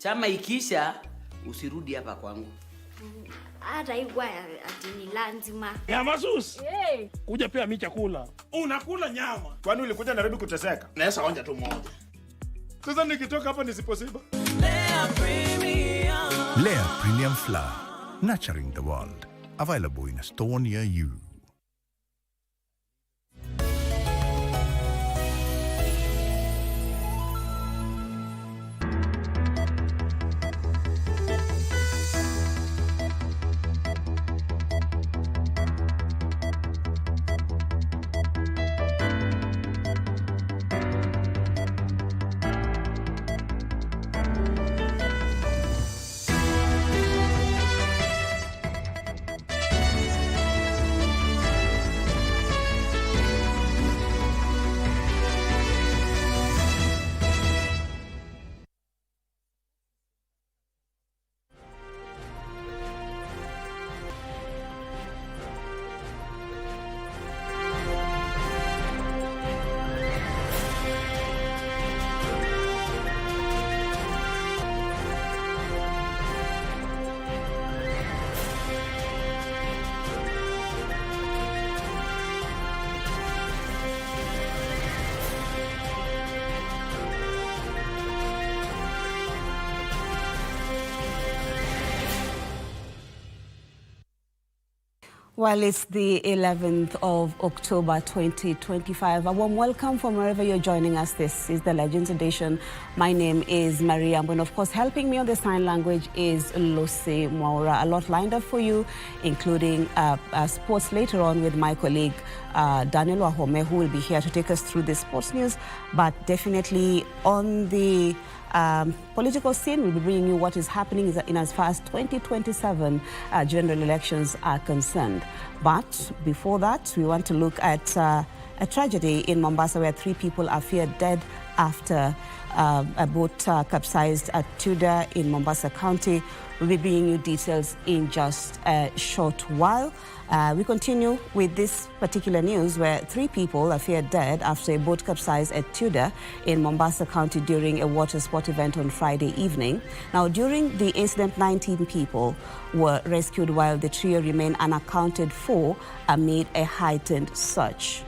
Chama ikisha usirudi hapa kwangu. Hata hiwa ati ni lazima. Nyama sus. Kuja pia mi chakula. Unakula nyama. Kwani ulikuja Nairobi kuteseka? Naweza onja tu moja. Sasa nikitoka hapa nisiposiba. Lea Premium Flour, nurturing the world. Available in a store near you. Well, it's the 11th of October 2025. A warm welcome from wherever you're joining us. This is the Legends Edition. My name is Maria, and of course, helping me on the sign language is Lucy Mwaura. A lot lined up for you, including sports later on with my colleague Daniel Wahome, who will be here to take us through the sports news. But definitely on the political scene, we'll be bringing you what is happening in as far as 2027 general elections are concerned. But before that, we want to look at a tragedy in Mombasa where 3 people are feared dead after a boat capsized at Tudor in Mombasa County. We'll be bringing you details in just a short while. We continue with this particular news where 3 people are feared dead after a boat capsized at Tudor in Mombasa County during a water sport event on Friday evening. Now, during the incident, 19 people were rescued while the trio remain unaccounted for amid a heightened search.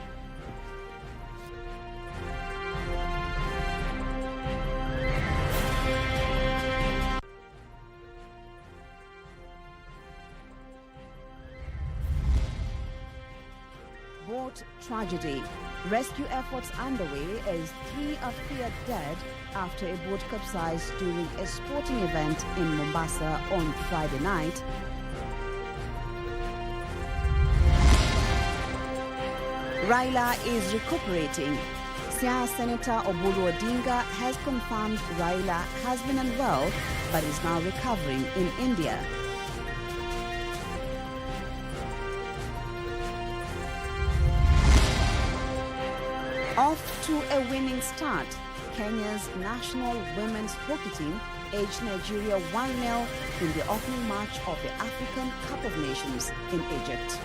Boat tragedy. Rescue efforts underway as 3 are feared dead after a boat capsized during a sporting event in Mombasa on Friday night. Raila is recuperating. Siaya Senator Obulu Odinga has confirmed Raila has been unwell but is now recovering in India. Off to a winning start, Kenya's national women's hockey team edged Nigeria 1-0 in the opening match of the African Cup of Nations in Egypt.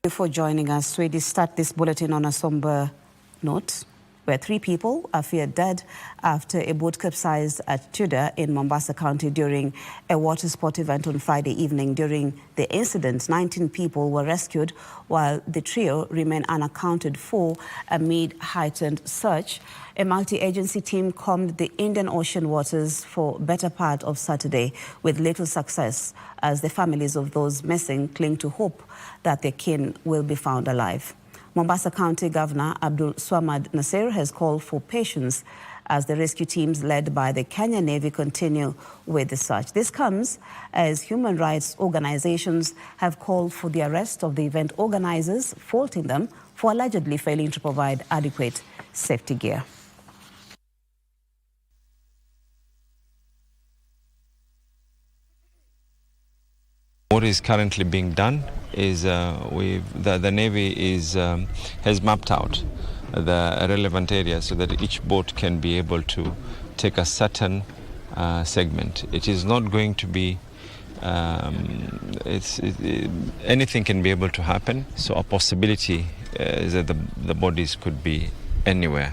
Before joining us, we start this bulletin on a somber note, where 3 people are feared dead after a boat capsized at Tudor in Mombasa County during a water sport event on Friday evening. During the incident, 19 people were rescued while the trio remain unaccounted for amid heightened search. A multi-agency team combed the Indian Ocean waters for better part of Saturday with little success as the families of those missing cling to hope that their kin will be found alive. Mombasa County Governor Abdul Swamad Nasir has called for patience as the rescue teams led by the Kenya Navy continue with the search. This comes as human rights organizations have called for the arrest of the event organizers, faulting them for allegedly failing to provide adequate safety gear. What is currently being done is the Navy has mapped out the relevant areas so that each boat can be able to take a certain segment. It is not going to be, anything can be able to happen, so a possibility is that the bodies could be anywhere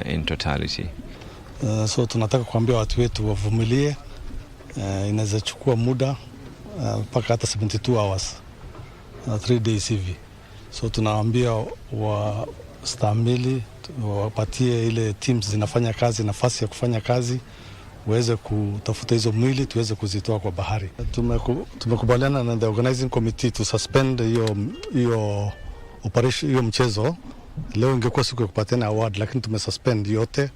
in totality. So tunataka kuambia watu wetu wavumilie, inaweza chukua muda mpaka hata 72 hours, 3 days hivi. So tunawaambia wastahimili, wapatie ile teams zinafanya kazi nafasi ya kufanya kazi, uweze kutafuta hizo mwili tuweze kuzitoa kwa bahari. Tumekubaliana na the organizing committee to suspend hiyo operation, hiyo mchezo. Leo ingekuwa siku ya kupatiana award, lakini tumesuspend yote.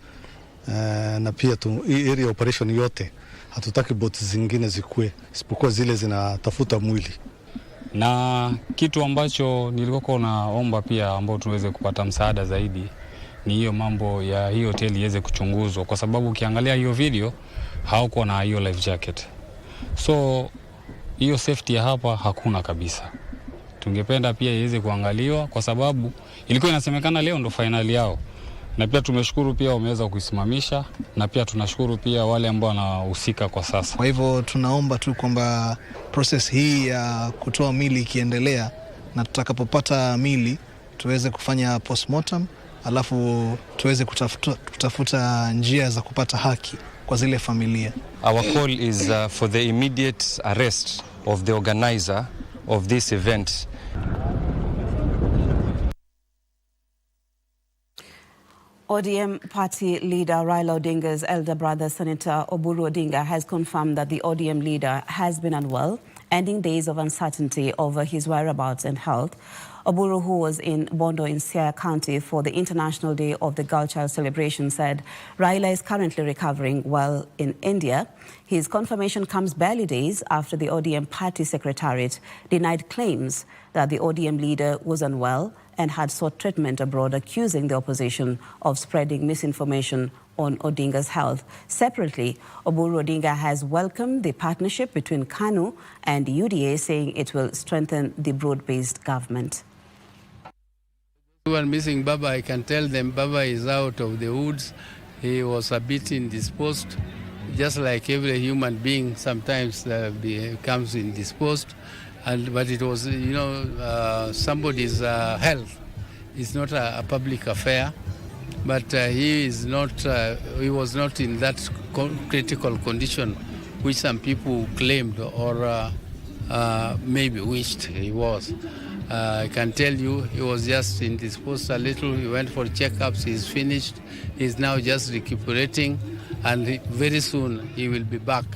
Na pia hii area operation yote hatutaki boti zingine zikue isipokuwa zile zinatafuta mwili. Na kitu ambacho nilikuwa naomba pia ambao tuweze kupata msaada zaidi ni hiyo mambo ya hiyo hoteli iweze kuchunguzwa, kwa sababu ukiangalia hiyo video hauko na hiyo life jacket. So hiyo safety ya hapa hakuna kabisa. Tungependa pia iweze kuangaliwa, kwa sababu ilikuwa inasemekana leo ndo finali yao. Na pia tumeshukuru pia wameweza kuisimamisha, na pia tunashukuru pia wale ambao wanahusika kwa sasa. Kwa hivyo tunaomba tu kwamba process hii ya kutoa mili ikiendelea, na tutakapopata mili tuweze kufanya postmortem, alafu tuweze kutafuta njia za kupata haki kwa zile familia. Our call is for the immediate arrest of the organizer of this event. ODM party leader Raila Odinga's elder brother, Senator Oburu Odinga, has confirmed that the ODM leader has been unwell, ending days of uncertainty over his whereabouts and health. Oburu, who was in Bondo in Siaya County for the International Day of the Girl Child celebration, said Raila is currently recovering well in India. His confirmation comes barely days after the ODM party secretariat denied claims that the ODM leader was unwell and had sought treatment abroad, accusing the opposition of spreading misinformation on Odinga's health. Separately, Oburu Odinga has welcomed the partnership between KANU and UDA, saying it will strengthen the broad-based government. We are missing Baba. I can tell them Baba is out of the woods. He was a bit indisposed, just like every human being sometimes becomes indisposed. But it was, somebody's health is not a public affair. But he was not in that critical condition which some people claimed or maybe wished he was. I can tell you he was just indisposed a little. He went for checkups. He's finished. He's now just recuperating, and very soon he will be back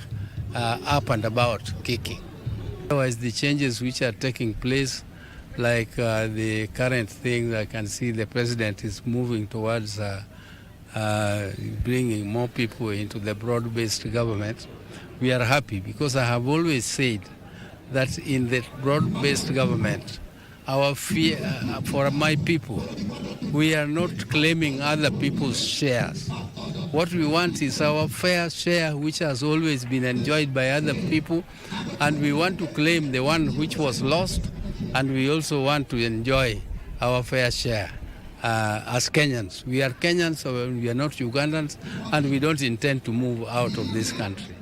up and about, kicking. Otherwise, the changes which are taking place, like the current thing, I can see the president is moving towards bringing more people into the broad-based government. We are happy, because I have always said that in the broad-based government, our fear for my people, we are not claiming other people's shares. What we want is our fair share, which has always been enjoyed by other people, and we want to claim the one which was lost, and we also want to enjoy our fair share as Kenyans. We are Kenyans, so we are not Ugandans, and we don't intend to move out of this country.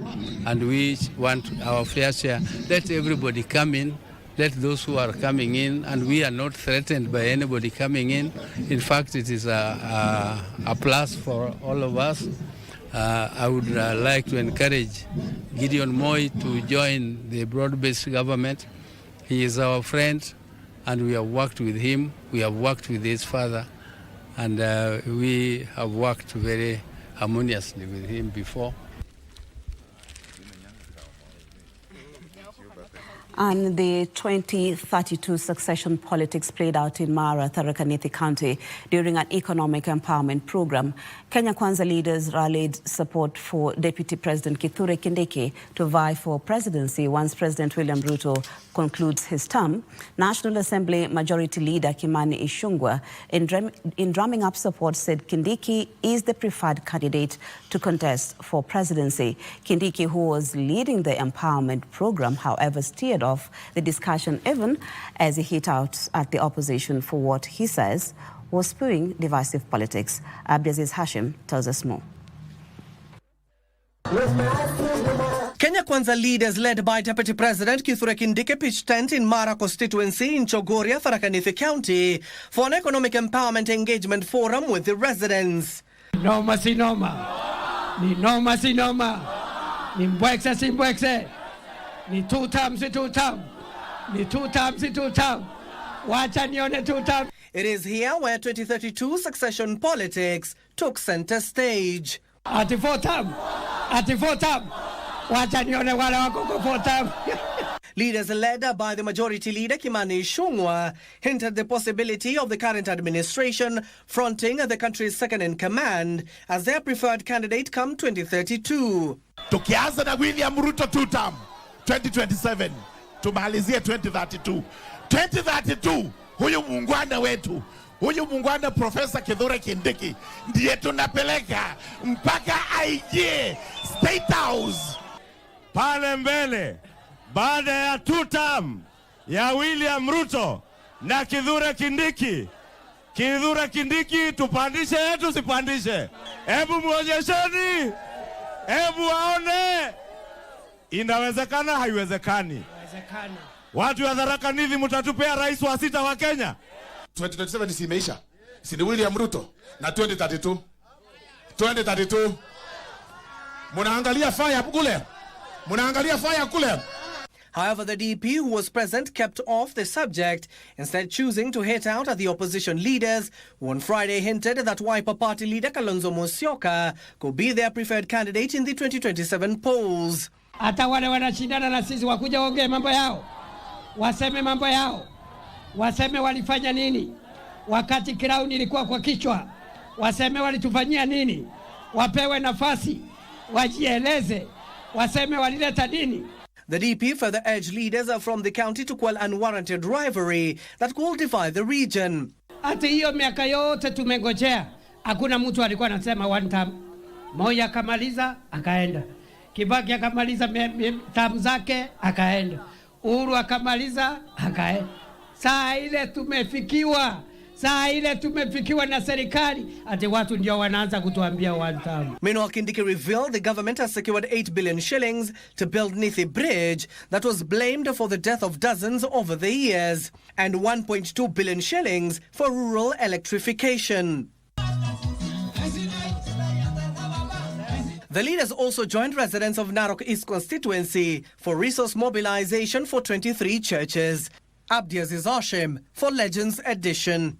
And we want our fair share. Let everybody come in. Let those who are coming in, and we are not threatened by anybody coming in. In fact, it is a plus for all of us. I would like to encourage Gideon Moi to join the broad-based government. He is our friend, and we have worked with him. We have worked with his father, and we have worked very harmoniously with him before. And the 2032 succession politics played out in Mara, Tharaka Nithi County during an economic empowerment program. Kenya Kwanza leaders rallied support for Deputy President Kithure Kindiki to vie for presidency once President William Ruto concludes his term. National Assembly Majority Leader Kimani Ichung'wah, in drumming up support, said Kindiki is the preferred candidate to contest for presidency. Kindiki, who was leading the empowerment program, however, steered off the discussion even as he hit out at the opposition for what he says was spewing divisive politics. Abdiaziz Hashim tells us more. Kenya Kwanza leaders led by Deputy President Kithure Kindiki pitched tent in Mara constituency in Chogoria, Tharaka Nithi County for an economic empowerment engagement forum with the residents. Noma si noma, ni noma si noma, ni mbwekse si mbwekse, ni two terms si two terms, ni two terms si two terms, wacha nione two terms. It is here where 2032 succession politics took center stage. Ati four term, wacha nione wale wako four term. Leaders led by the majority leader Kimani Ichung'wah hinted the possibility of the current administration fronting the country's second in command as their preferred candidate come 2032. Tukianza na William Ruto 2 term 2027 tumalizie 2032. 2032 huyu muungwana wetu, huyu muungwana Profesa Kithure Kindiki ndiye tunapeleka mpaka aingie State House Pale mbele baada ya 2 term ya William Ruto na Kithure Kindiki. Kithure Kindiki tupandishe yetu sipandishe. Hebu muonyesheni. Hebu waone. Inawezekana haiwezekani. Inawezekana. Watu wa Tharaka Nithi mtatupea rais wa 6 wa Kenya. 2027 si imeisha. Si ni William Ruto na 2032. 2032. Munaangalia fire kule. Munaangalia fire kule. However, the DP who was present kept off the subject, instead choosing to hit out at the opposition leaders, who on Friday hinted that Wiper Party leader Kalonzo Musyoka could be their preferred candidate in the 2027 polls. Hata wale wanashindana na sisi wakuja ongee mambo yao, waseme mambo yao, waseme walifanya nini wakati crown ilikuwa kwa kichwa, waseme walitufanyia nini, wapewe nafasi, wajieleze, waseme walileta nini. The DP further urged leaders from the county to quell unwarranted rivalry that could divide the region. Ati hiyo miaka yote tumengojea, hakuna mtu alikuwa anasema one term. Moja akamaliza akaenda, Kibaki akamaliza term zake akaenda, Uhuru akamaliza akaenda. Saa ile tumefikiwa na serikali, ati watu ndio wanaanza kutuambia one term. Meanwhile, Kindiki revealed the government has secured 8 billion shillings to build Nithi Bridge that was blamed for the death of dozens over the years, and 1.2 billion shillings for rural electrification. The leaders also joined residents of Narok East constituency for resource mobilization for 23 churches. Abdiaziz Hashim for Legends Edition.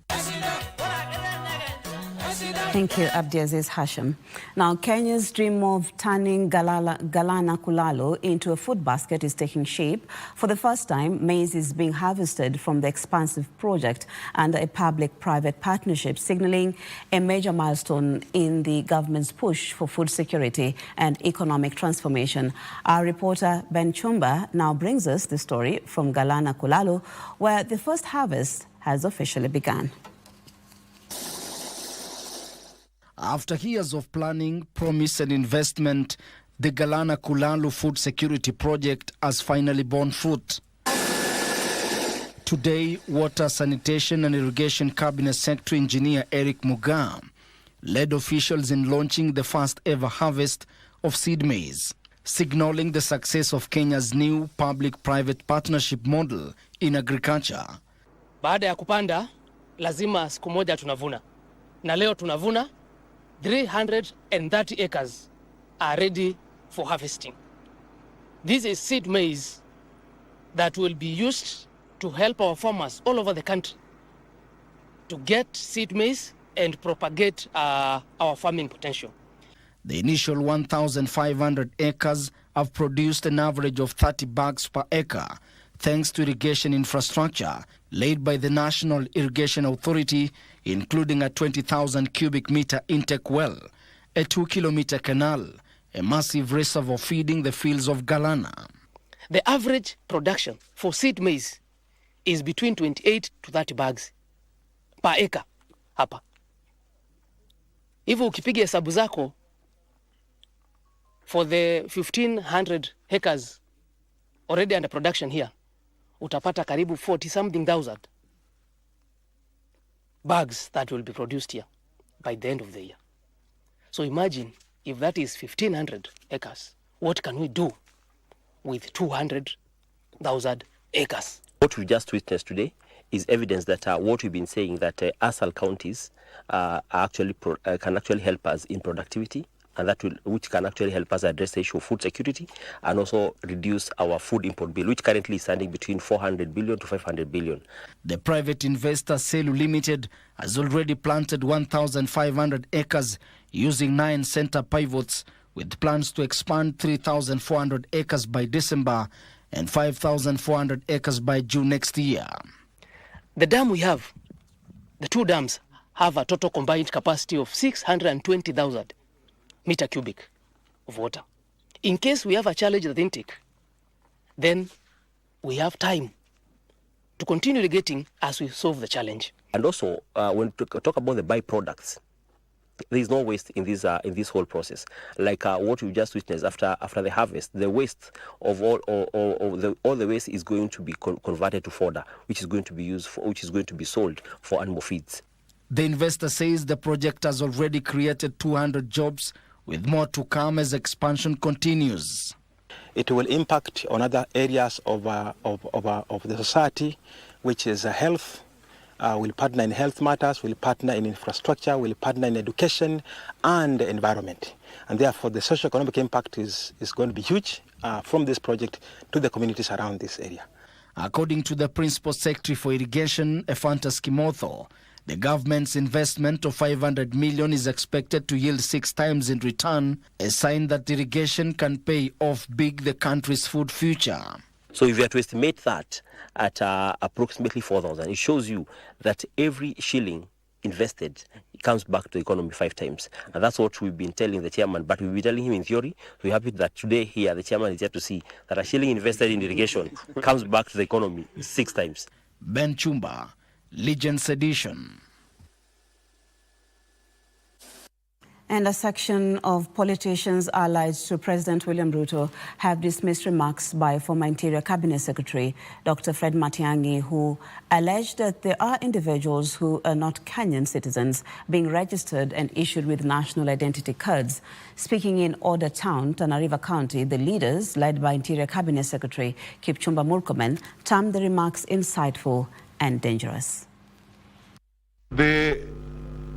Thank you, Abdiaziz Hashim. Now, Kenya's dream of turning Galana Kulalo into a food basket is taking shape. For the first time, maize is being harvested from the expansive project under a public-private partnership, signaling a major milestone in the government's push for food security and economic transformation. Our reporter Ben Chumba now brings us the story from Galana Kulalo, where the first harvest has officially begun. After years of planning, promise and investment, the Galana Kulalo Food Security Project has finally borne fruit. Today, Water, Sanitation and Irrigation Cabinet Secretary Engineer Eric Muga led officials in launching the first ever harvest of seed maize, signaling the success of Kenya's new public-private partnership model in agriculture. Baada ya kupanda, lazima siku moja tunavuna. Na leo tunavuna. 330 acres are ready for harvesting. This is seed maize that will be used to help our farmers all over the country to get seed maize and propagate our farming potential. The initial 1,500 acres have produced an average of 30 bags per acre, thanks to irrigation infrastructure laid by the National Irrigation Authority, including a 20,000 cubic meter intake well, a 2-kilometer canal, a massive reservoir feeding the fields of Galana. The average production for seed maize is between 28 to 30 bags per acre hapa. Hivyo ukipiga hesabu zako, for the 1,500 acres already under production here, utapata karibu 40-something thousand bags that will be produced here by the end of the year. So imagine if that is 1,500 acres, what can we do with 200,000 acres? What we just witnessed today is evidence that what we've been saying, that ASAL counties can actually help us in productivity, and which can actually help us address the issue of food security and also reduce our food import bill, which currently is standing between 400 billion to 500 billion. The private investor Selu Limited has already planted 1,500 acres using 9 center pivots, with plans to expand 3,400 acres by December and 5,400 acres by June next year. The dam we have, the 2 dams, have a total combined capacity of 620,000 meter cubic of water. In case we have a challenge with intake, then we have time to continue irrigating as we solve the challenge. And also, when we talk about the byproducts, there is no waste in this whole process. Like what we just witnessed after the harvest, the waste of all the waste is going to be converted to fodder, which is going to be used for, which is going to be sold for animal feeds. The investor says the project has already created 200 jobs, with more to come as expansion continues. It will impact on other areas of the society, which is health. We'll partner in health matters, we'll partner in infrastructure, we'll partner in education and the environment. And therefore, the socio-economic impact is going to be huge from this project to the communities around this area. According to the Principal Secretary for Irrigation, Ephantus Kimotho, the government's investment of 500 million is expected to yield 6 times in return, a sign that irrigation can pay off big the country's food future. So if you have to estimate that at approximately 4,000, it shows you that every shilling invested comes back to the economy 5 times. And that's what we've been telling the chairman, but we've been telling him in theory. We're happy that today here, the chairman is here to see that a shilling invested in irrigation comes back to the economy 6 times. Ben Chumba, Legends Edition. And a section of politicians allied to President William Ruto have dismissed remarks by former Interior Cabinet Secretary Dr. Fred Matiang'i, who alleged that there are individuals who are not Kenyan citizens being registered and issued with national identity cards. Speaking in Order Town, Tana River County, the leaders, led by Interior Cabinet Secretary Kipchumba Murkomen, termed the remarks insightful and dangerous. The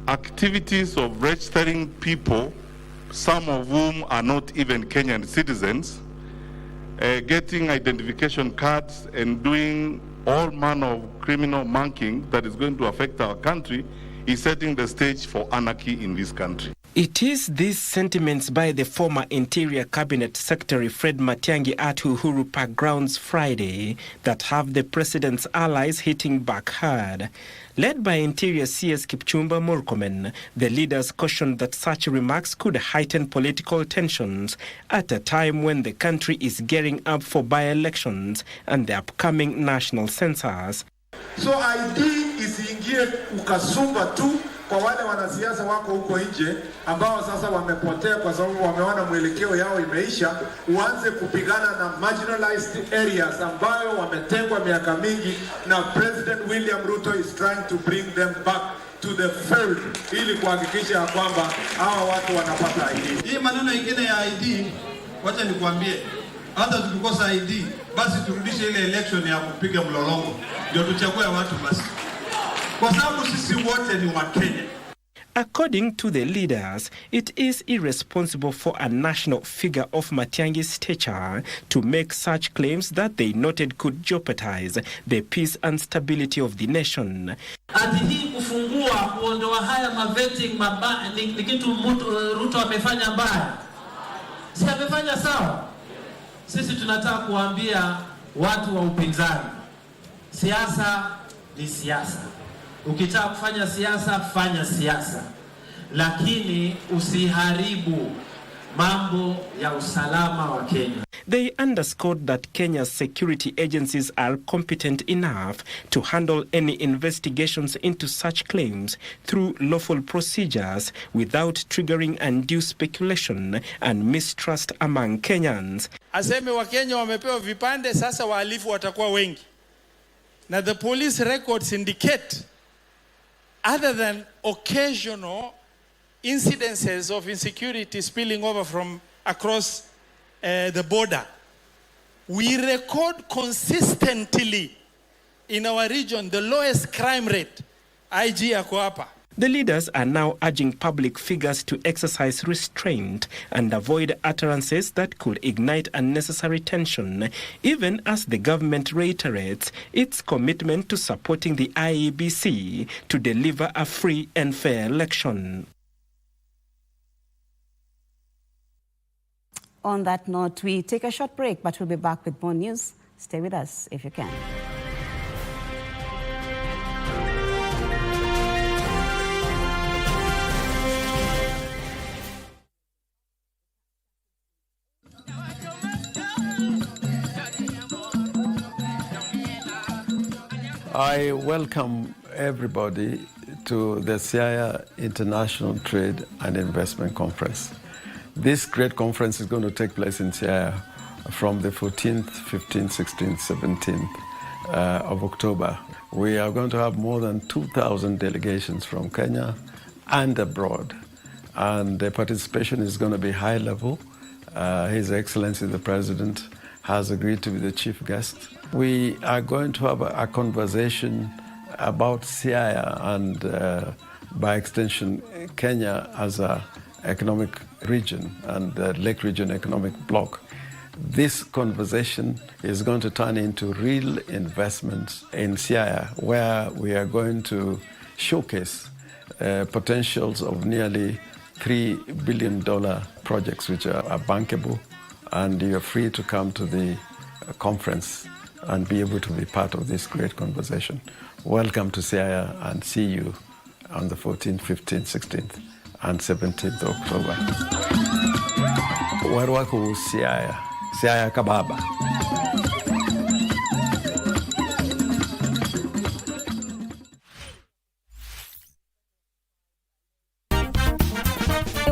activities of registering people, some of whom are not even Kenyan citizens, getting identification cards and doing all manner of criminal monkeying that is going to affect our country, is setting the stage for anarchy in this country. It is these sentiments by the former Interior Cabinet Secretary Fred Matiang'i at Uhuru Park grounds Friday that have the president's allies hitting back hard. Led by Interior CS Kipchumba Murkomen, the leaders cautioned that such remarks could heighten political tensions at a time when the country is gearing up for by-elections and the upcoming national census. So ID isiingie ukasumba tu kwa wale wanasiasa wako huko nje ambao sasa wamepotea kwa sababu wameona mwelekeo yao imeisha, uanze kupigana na marginalized areas ambayo wametengwa miaka mingi, na President William Ruto is trying to bring them back to the fold ili kuhakikisha kwamba hawa watu wanapata ID. Hii maneno ingine ya ID, wacha nikwambie, hata tukikosa ID basi turudishe ile election ya kupiga mlolongo ndio tuchague watu basi, kwa sababu sisi wote ni Wakenya. According to the leaders, it is irresponsible for a national figure of Matiang'i's stature to make such claims that they noted could jeopardize the peace and stability of the nation. Ati hii kufungua kuondoa haya mavetting mabaya ni kitu Ruto amefanya mbaya. Si amefanya sawa? Sisi tunataka kuambia watu wa upinzani, siasa ni siasa. Ukitaka kufanya siasa, fanya siasa, lakini usiharibu mambo ya usalama wa Kenya. They underscored that Kenya's security agencies are competent enough to handle any investigations into such claims through lawful procedures without triggering undue speculation and mistrust among Kenyans. Aseme wa Kenya wamepewa vipande, sasa wahalifu watakuwa wengi. Now the police records indicate, other than occasional incidences of insecurity spilling over from across the border. We record consistently in our region the lowest crime rate. IG ako hapa. The leaders are now urging public figures to exercise restraint and avoid utterances that could ignite unnecessary tension, even as the government reiterates its commitment to supporting the IEBC to deliver a free and fair election. On that note, we take a short break, but we'll be back with more news. Stay with us if you can. I welcome everybody to the Siaya International Trade and Investment Conference. This great conference is going to take place in Siaya from the 14th, 15th, 16th, 17th of October. We are going to have more than 2,000 delegations from Kenya and abroad. And the participation is going to be high level. His Excellency the President has agreed to be the chief guest. We are going to have a conversation about Siaya and, by extension, Kenya as an economic region and the Lake Region economic bloc. This conversation is going to turn into real investments in Siaya, where we are going to showcase potentials of nearly $3 billion projects which are bankable, and you're free to come to the conference and be able to be part of this great conversation. Welcome to Siaya, and see you on the 14th, 15th, 16th, and 17th of October. Warwaku Siaya, Siaya Kababa.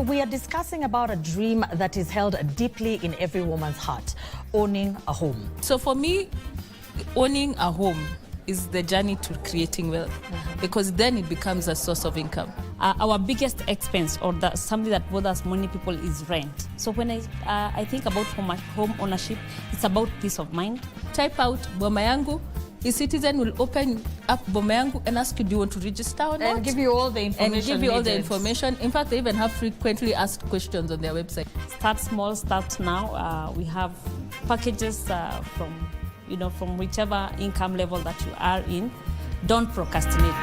We are discussing about a dream that is held deeply in every woman's heart, owning a home. So for me, owning a home is the journey to creating wealth, because then it becomes a source of income. Our biggest expense, or something that bothers many people, is rent. So when I think about home ownership, it's about peace of mind. Type out Boma Yangu, a citizen will open up Boma Yangu and ask you, do you want to register or not? And give you all the information. And give you all the information. In fact, they even have frequently asked questions on their website. Start small, start now. We have packages from whichever income level that you are in. Don't procrastinate.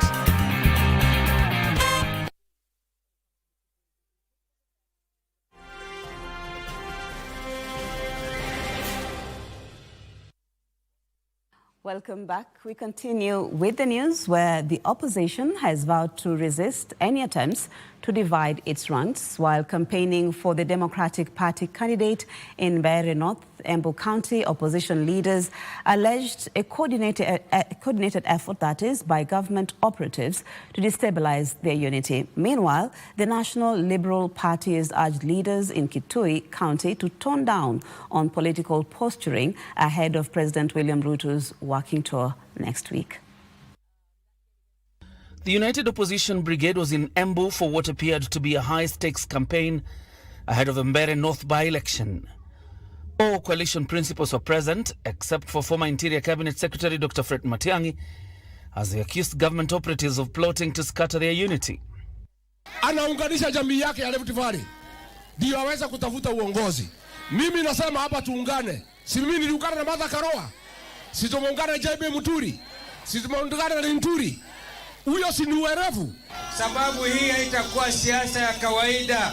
Welcome back. We continue with the news, where the opposition has vowed to resist any attempts to divide its ranks while campaigning for the Democratic Party candidate in Mbeere North, Yambo County. Opposition leaders alleged a coordinated effort, that is, by government operatives to destabilize their unity. Meanwhile, the National Liberal Party has urged leaders in Kitui County to tone down on political posturing ahead of President William Ruto's walking tour next week. The United Opposition Brigade was in Yambo for what appeared to be a high-stakes campaign ahead of the Mbeere North by-election. All coalition principals were present, except for former Interior Cabinet Secretary Dr. Fred Matiang'i, as they accused government operatives of plotting to scatter their unity. Anaunganisha jamii yake ya Rift Valley ndio aweza kutafuta uongozi. Mimi nasema hapa tuungane. Si mimi niliungana na Martha Karua, si tumeungana na JB Muturi, si tumeungana na Linturi. Huyo si ni uerevu. Sababu hii haitakuwa siasa ya kawaida.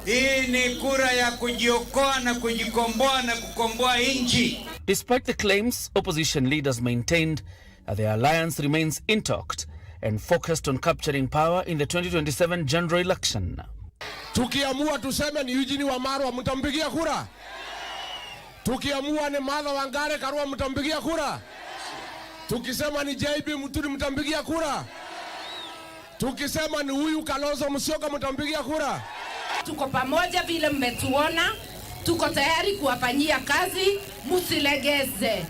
Hii ni kura ya kujiokoa na kujikomboa na kukomboa nchi. Despite the claims, opposition leaders maintained that their alliance remains intact and focused on capturing power in the 2027 general election. Tukiamua tuseme ni Eugene Wamalwa, mtampigia kura? Tukiamua ni Martha Wangare Karua, mtampigia kura? Tukisema ni JB Muturi, mtampigia kura? Tukisema ni huyu Kalonzo Musyoka, mtampigia kura? Tuko pamoja vile mmetuona, tuko tayari kuwafanyia kazi, musilegeze.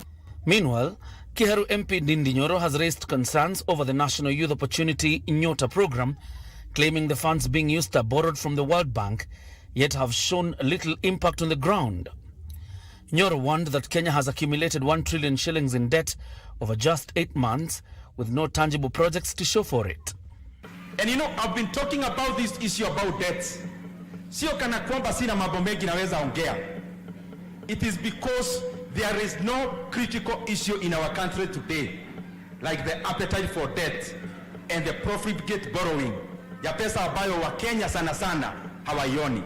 Meanwhile, Kiharu MP Ndindi Nyoro has raised concerns over the National Youth Opportunity Nyota program claiming the funds being used are borrowed from the World Bank, yet have shown little impact on the ground. Nyoro warned that Kenya has accumulated 1 trillion shillings in debt over just 8 months, with no tangible projects to show for it. And you know, I've been talking about this issue about debts. Sio kana kwamba sina mambo mengi naweza ongea. It is because there is no critical issue in our country today, like the appetite for debt and the profligate borrowing ya pesa ambayo wa Kenya sana sana hawaioni.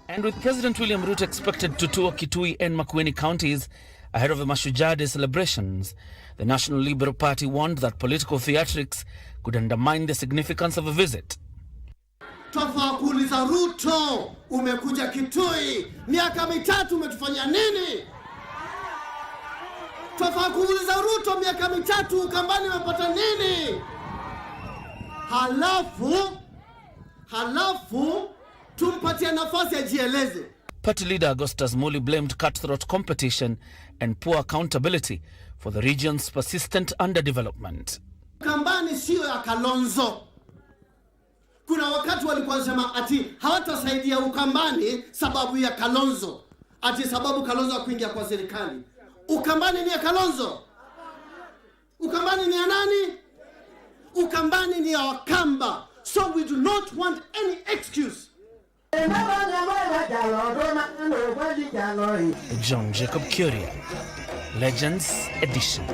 And with President William Ruto expected to tour Kitui and Makueni counties ahead of the Mashujaa Day celebrations, the National Liberal Party warned that political theatrics could undermine the significance of a visit. Twafaa kuuliza Ruto, umekuja Kitui, miaka mitatu umetufanya nini? Twafaa kuuliza Ruto, miaka mitatu Ukambani umepata nini? Halafu tumpatie nafasi ajieleze. Party leader Augustus Muli blamed cutthroat competition and poor accountability for the region's persistent underdevelopment. Ukambani sio ya Kalonzo. Kuna wakati walikuwa wanasema ati hawatasaidia Ukambani sababu ya Kalonzo. Ati sababu Kalonzo hakuingia kwa serikali. Ukambani ni ya Kalonzo. Ukambani ni ya nani? Ukambani ni ya Wakamba. So we do not want any excuse. John Jacob Curia, Legends Edition.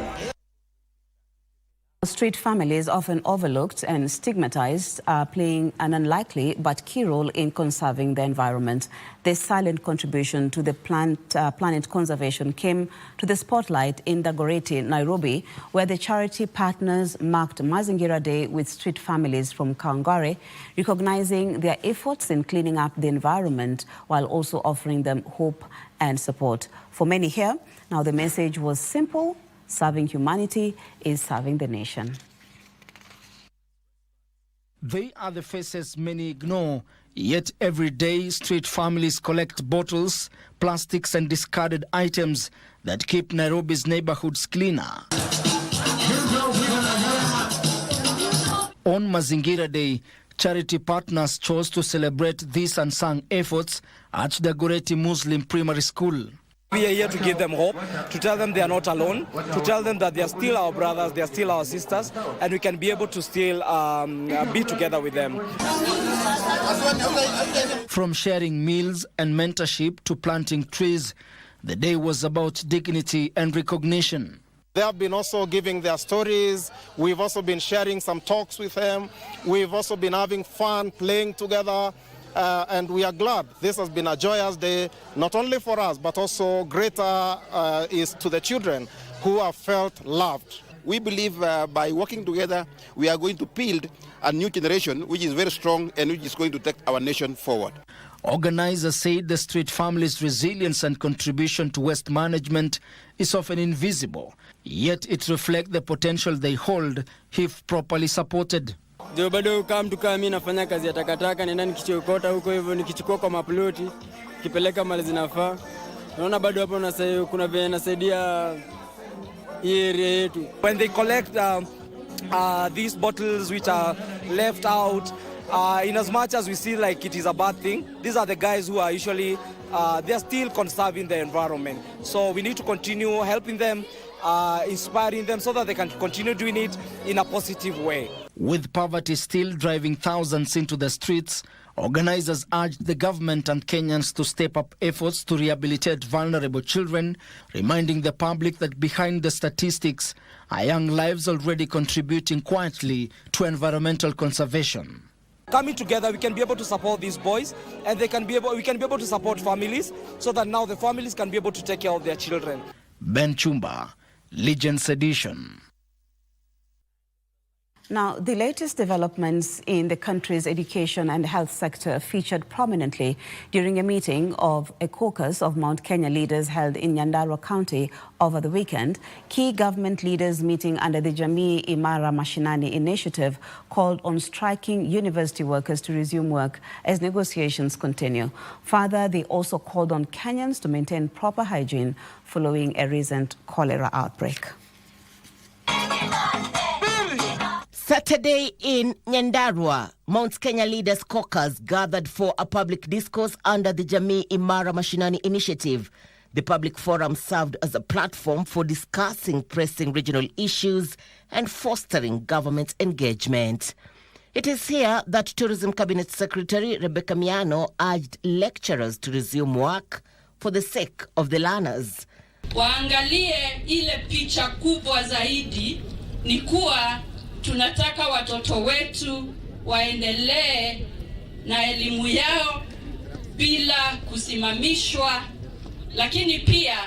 Street families, often overlooked and stigmatized, are playing an unlikely but key role in conserving the environment. Their silent contribution to the planet conservation came to the spotlight in Dagoretti, Nairobi, where the charity partners marked Mazingira Day with street families from Kawangware, recognizing their efforts in cleaning up the environment while also offering them hope and support. For many here, now the message was simple: serving humanity is serving the nation. They are the faces many ignore, yet every day street families collect bottles, plastics and discarded items that keep Nairobi's neighborhoods cleaner. On Mazingira Day, charity partners chose to celebrate these unsung efforts at Dagoretti Muslim Primary School. We are here to give them hope, to tell them they are not alone, to tell them that they are still our brothers, they are still our sisters, and we can be able to still be together with them. From sharing meals and mentorship to planting trees, the day was about dignity and recognition. They have been also giving their stories. We've also been sharing some talks with them. We've also been having fun, playing together. And we are glad. This has been a joyous day, not only for us, but also greater is to the children who have felt loved. We believe by working together, we are going to build a new generation which is very strong and which is going to take our nation forward. Organizers said the street families' resilience and contribution to waste management is often invisible, yet it reflects the potential they hold if properly supported. Ndio bado kama mimi nafanya kazi ya takataka, nenda nikichokota huko hivyo, nikichukua kwa maploti, kipeleka mali zinafaa. Naona bado hapo kuna vile nasaidia hii area yetu. When they collect these bottles which are left out, in as much as we see like it is a bad thing, these are the guys who are usually they are still conserving the environment. So we need to continue helping them, inspiring them so that they can continue doing it in a positive way. With poverty still driving thousands into the streets, organizers urged the government and Kenyans to step up efforts to rehabilitate vulnerable children, reminding the public that behind the statistics are young lives already contributing quietly to environmental conservation. Coming together, we can be able to support these boys, and we can be able to support families, so that now the families can be able to take care of their children. Ben Chumba, Legends Edition. Now, the latest developments in the country's education and health sector featured prominently during a meeting of a caucus of Mount Kenya leaders held in Nyandarua County over the weekend. Key government leaders meeting under the Jamii Imara Mashinani initiative called on striking university workers to resume work as negotiations continue. Further, they also called on Kenyans to maintain proper hygiene following a recent cholera outbreak. Saturday in Nyandarua, Mount Kenya Leaders Caucus gathered for a public discourse under the Jamii Imara Mashinani initiative. The public forum served as a platform for discussing pressing regional issues and fostering government engagement. It is here that Tourism Cabinet Secretary Rebecca Miano urged lecturers to resume work for the sake of the learners. Waangalie ile picha kubwa zaidi ni kuwa tunataka watoto wetu waendelee na elimu yao bila kusimamishwa, lakini pia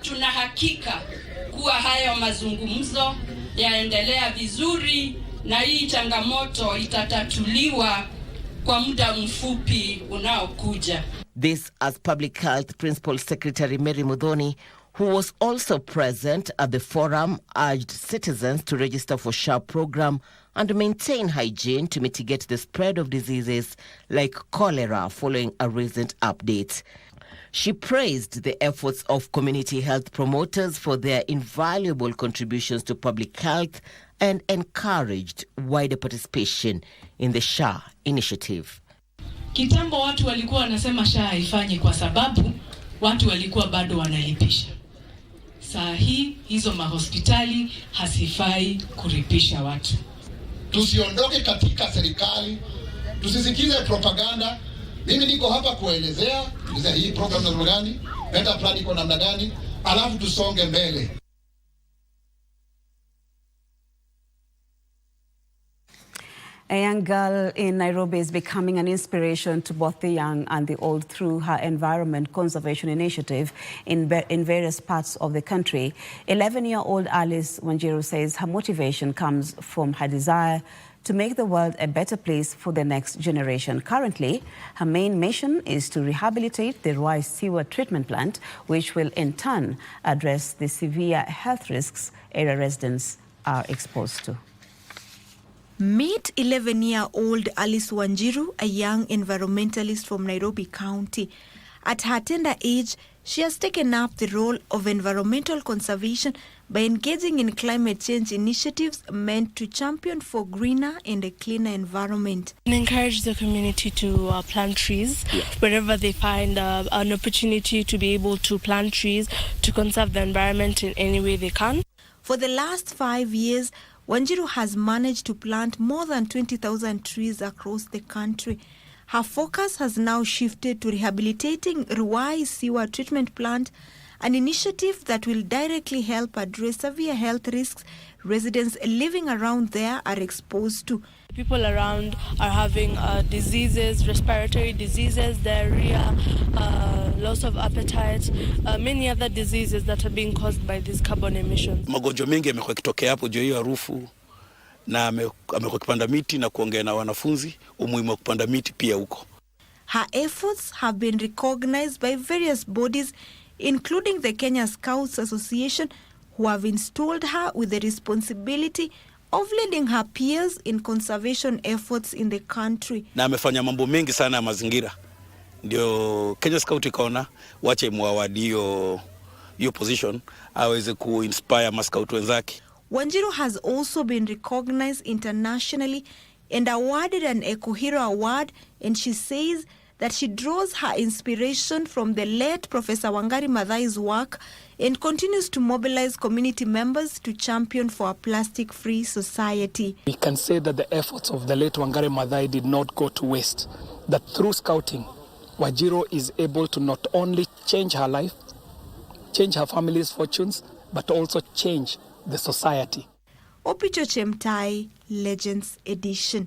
tuna hakika kuwa hayo mazungumzo yaendelea vizuri na hii changamoto itatatuliwa kwa muda mfupi unaokuja. This as Public Health Principal Secretary Mary Mudhoni, who was also present at the forum, urged citizens to register for SHA program and maintain hygiene to mitigate the spread of diseases like cholera following a recent update. She praised the efforts of community health promoters for their invaluable contributions to public health and encouraged wider participation in the SHA initiative. Kitambo watu walikuwa wanasema SHA haifanyi kwa sababu watu walikuwa bado wanalipisha. Saa hii hizo mahospitali hasifai kuripisha watu. Tusiondoke katika serikali, tusisikize propaganda. Mimi niko hapa kuelezea hii program namna gani, better plan iko namna gani, alafu tusonge mbele. A young girl in Nairobi is becoming an inspiration to both the young and the old through her environment conservation initiative in various parts of the country. 11-year-old Alice Wanjiru says her motivation comes from her desire to make the world a better place for the next generation. Currently, her main mission is to rehabilitate the Ruai sewer treatment plant, which will in turn address the severe health risks area residents are exposed to. Meet 11-year-old Alice Wanjiru, a young environmentalist from Nairobi County. At her tender age, she has taken up the role of environmental conservation by engaging in climate change initiatives meant to champion for greener and a cleaner environment. And encourage the community to plant trees wherever they find an opportunity to be able to plant trees to conserve the environment in any way they can. For the last 5 years, Wanjiru has managed to plant more than 20,000 trees across the country. Her focus has now shifted to rehabilitating Ruai sewer treatment plant, an initiative that will directly help address severe health risks residents living around there are exposed to. People around are having diseases, respiratory diseases, diarrhea, loss of appetite, many other diseases that are being caused by these carbon emissions. Magonjwa mengi yamekuwa kitokea hapo juu ya harufu, na amekuwa kipanda miti na kuongea na wanafunzi umuhimu wa kupanda miti pia huko. Her efforts have been recognized by various bodies, including the Kenya Scouts Association, who have installed her with the responsibility of leading her peers in conservation efforts in the country. Na amefanya mambo mengi sana ya mazingira. Ndio Kenya Scout ikaona wache muawadi hiyo position aweze kuinspire mascout wenzake. Wanjiru has also been recognized internationally and awarded an Eco Hero Award, and she says that she draws her inspiration from the late Professor Wangari Maathai's work and continues to mobilize community members to champion for a plastic-free society. We can say that the efforts of the late Wangari Maathai did not go to waste, that through scouting, Wanjiru is able to not only change her life, change her family's fortunes, but also change the society. Opicho Chemtai, Legends Edition.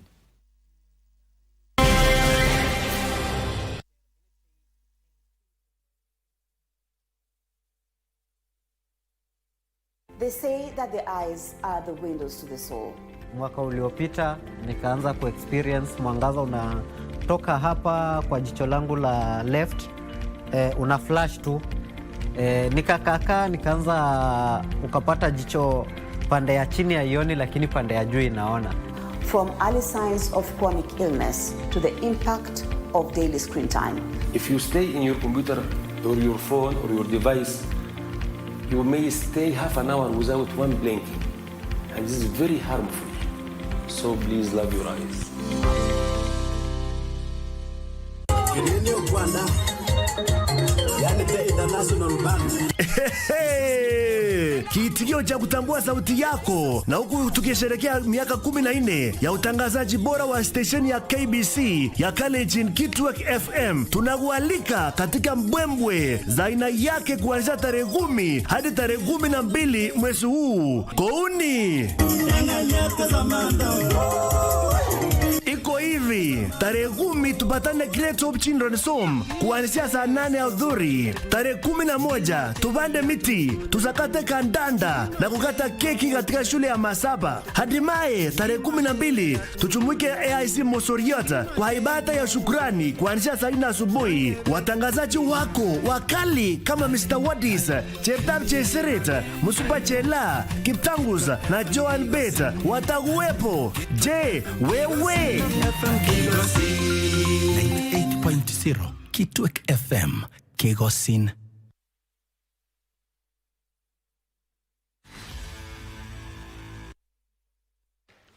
They say that the eyes are the windows to the soul. Mwaka uliopita nikaanza kuexperience mwangaza unatoka hapa kwa jicho langu la left, una flash tu. Nikakaka nikaanza ukapata jicho pande ya chini ya ioni lakini pande ya juu inaona. From early signs of chronic illness to the impact of daily screen time. If you stay in your computer or your phone or your device, you may stay half an hour without one blinking, and this is very harmful. So please love your eyes. Kiitikio cha kutambua sauti yako, na huku tukisherehekea miaka 14 ya utangazaji bora wa stesheni ya KBC ya Kalenjin Kitwek FM, tunakualika katika mbwembwe za aina yake kuanzia tarehe 10 hadi tarehe 12 mwezi huu. Kouni iko hivi: tarehe 10 tupatane Great Hope Children's Home kuanzia saa 8 ya udhuri. Tarehe 11 tupande miti, tusakate kandanda na kukata keki katika shule ya Masaba. Hatimaye tarehe 12 tuchumuike AIC Mosoriota kwa ibada ya shukrani kuanzia saa 4 asubuhi. Watangazaji wako wakali kama Mr. Wadis, Cheptab Cheseret, Musupa Chela, Kiptangus na Joan Bet watakuwepo. Je, wewe? 98.0 Kitwek FM Kegosin.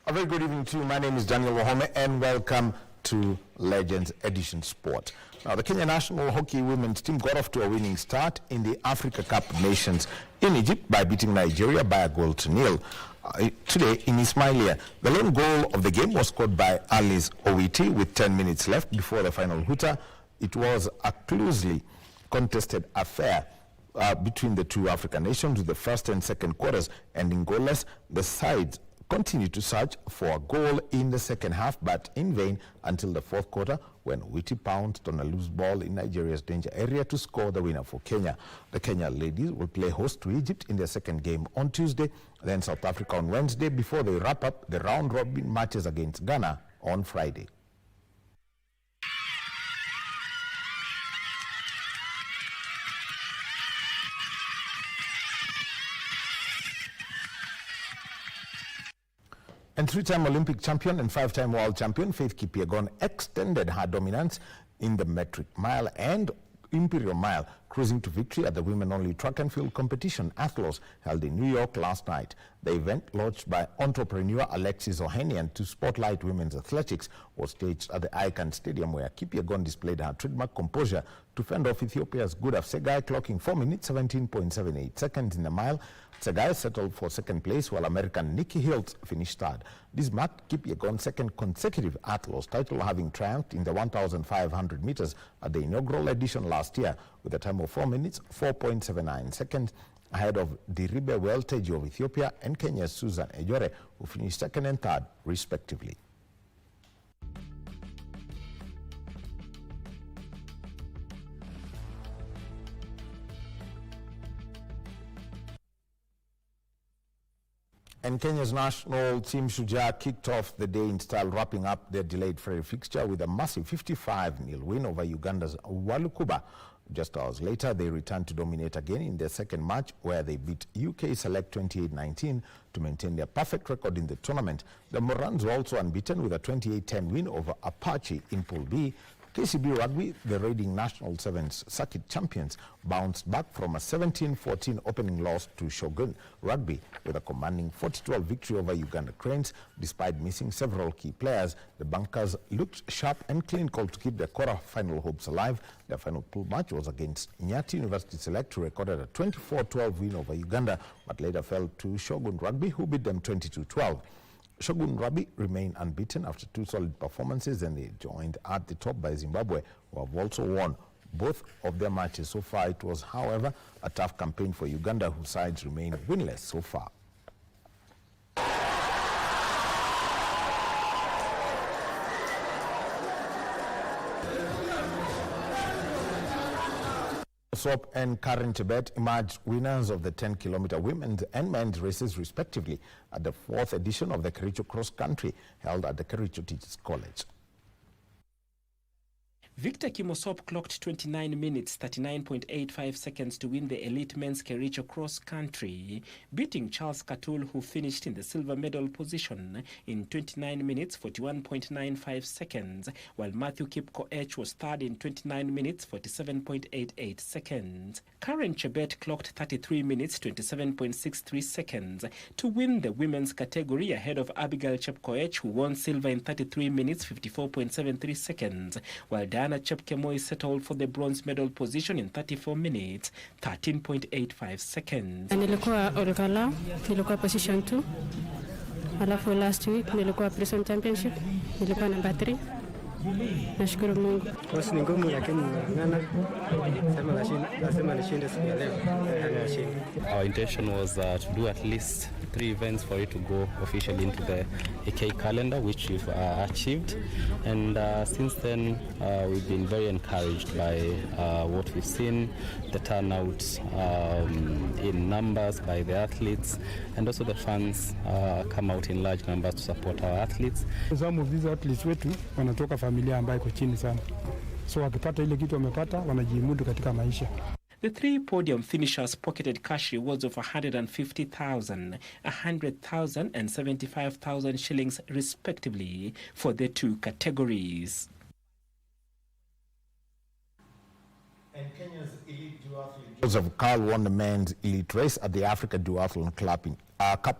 A very good evening to you. My name is Daniel Wahome and welcome to Legends Edition Sport. Now, the Kenya national hockey women's team got off to a winning start in the Africa Cup Nations in Egypt by beating Nigeria by 1-0. Today in Ismailia, the lone goal of the game was scored by Alice Owiti with 10 minutes left before the final hooter. It was a closely contested affair between the two African nations, with the first and second quarters ending goalless. The sides continued to search for a goal in the second half, but in vain until the fourth quarter, when Witi pounced on a loose ball in Nigeria's danger area to score the winner for Kenya. The Kenya ladies will play host to Egypt in their second game on Tuesday, then South Africa on Wednesday, before they wrap up the round-robin matches against Ghana on Friday. And three-time Olympic champion and five-time world champion Faith Kipyegon extended her dominance in the metric mile and imperial mile, cruising to victory at the women-only track and field competition Athlos held in New York last night. The event, launched by entrepreneur Alexis Ohanian to spotlight women's athletics, was staged at the Icon Stadium, where Kipyegon displayed her trademark composure to fend off Ethiopia's Gudaf Segai, clocking 4 minutes 17.78 seconds in the mile. Segai settled for second place, while American Nikki Hills finished third. This marked Kipyegon's second consecutive Athlos title, having triumphed in the 1,500 meters at the inaugural edition last year with a time of 4 minutes 4.79 seconds, ahead of Diribe Welteji of Ethiopia and Kenya's Susan Ejore, who finished second and third respectively. And Kenya's national team Shujaa kicked off the day in style, wrapping up their delayed Friday fixture with a massive 55-0 win over Uganda's Walukuba. Just hours later, they returned to dominate again in their second match, where they beat UK Select 28-19 to maintain their perfect record in the tournament. The Morans were also unbeaten with a 28-10 win over Apache in Pool B. KCB Rugby, the reigning National Sevens Circuit champions, bounced back from a 17-14 opening loss to Shogun Rugby with a commanding 40-12 victory over Uganda Cranes. Despite missing several key players, the Bunkers looked sharp and clinical to keep their quarter-final hopes alive. Their final pool match was against Nyati University Select, who recorded a 24-12 win over Uganda, but later fell to Shogun Rugby, who beat them 22-12. Shogun Rugby remain unbeaten after two solid performances, and they joined at the top by Zimbabwe, who have also won both of their matches so far. It was, however, a tough campaign for Uganda, whose sides remain winless so far. Soap and Current Tibet emerged winners of the 10-kilometer women's and men's races respectively at the 4th edition of the Kericho Cross Country held at the Kericho Teachers College. Victor Kimosop clocked 29 minutes 39.85 seconds to win the elite men's Kericho cross country, beating Charles Katul, who finished in the silver medal position in 29 minutes 41.95 seconds, while Matthew Kipkoech was third in 29 minutes 47.88 seconds. Karen Chebet clocked 33 minutes 27.63 seconds to win the women's category ahead of Abigail Chepkoech, who won silver in 33 minutes 54.73 seconds, while Diana Chepkemoi settled for the bronze medal position in 34 minutes 13.85 seconds. Nilikuwa Olkala, nilikuwa position 2. Alafu last week nilikuwa prison championship, nilikuwa number 3. Nashukuru Mungu. Kosi ni ngumu lakini ngana lazima nishinde siku ya leo. Our intention was to do at least 3 events for it to go officially into the AK calendar, which we've achieved. And since then, we've been very encouraged by what we've seen, the turnout in numbers by the athletes, and also the fans come out in large numbers to support our athletes. Some of these athletes wetu wanatoka familia ambayo iko chini sana. So wakipata ile kitu wamepata, wanajimudu katika maisha. The 3 podium finishers pocketed cash rewards of 150,000, 100,000 and 75,000 shillings respectively for the 2 categories. And Kenya's elite duathlete Joseph Carl won the men's elite race at the Africa Duathlon Cup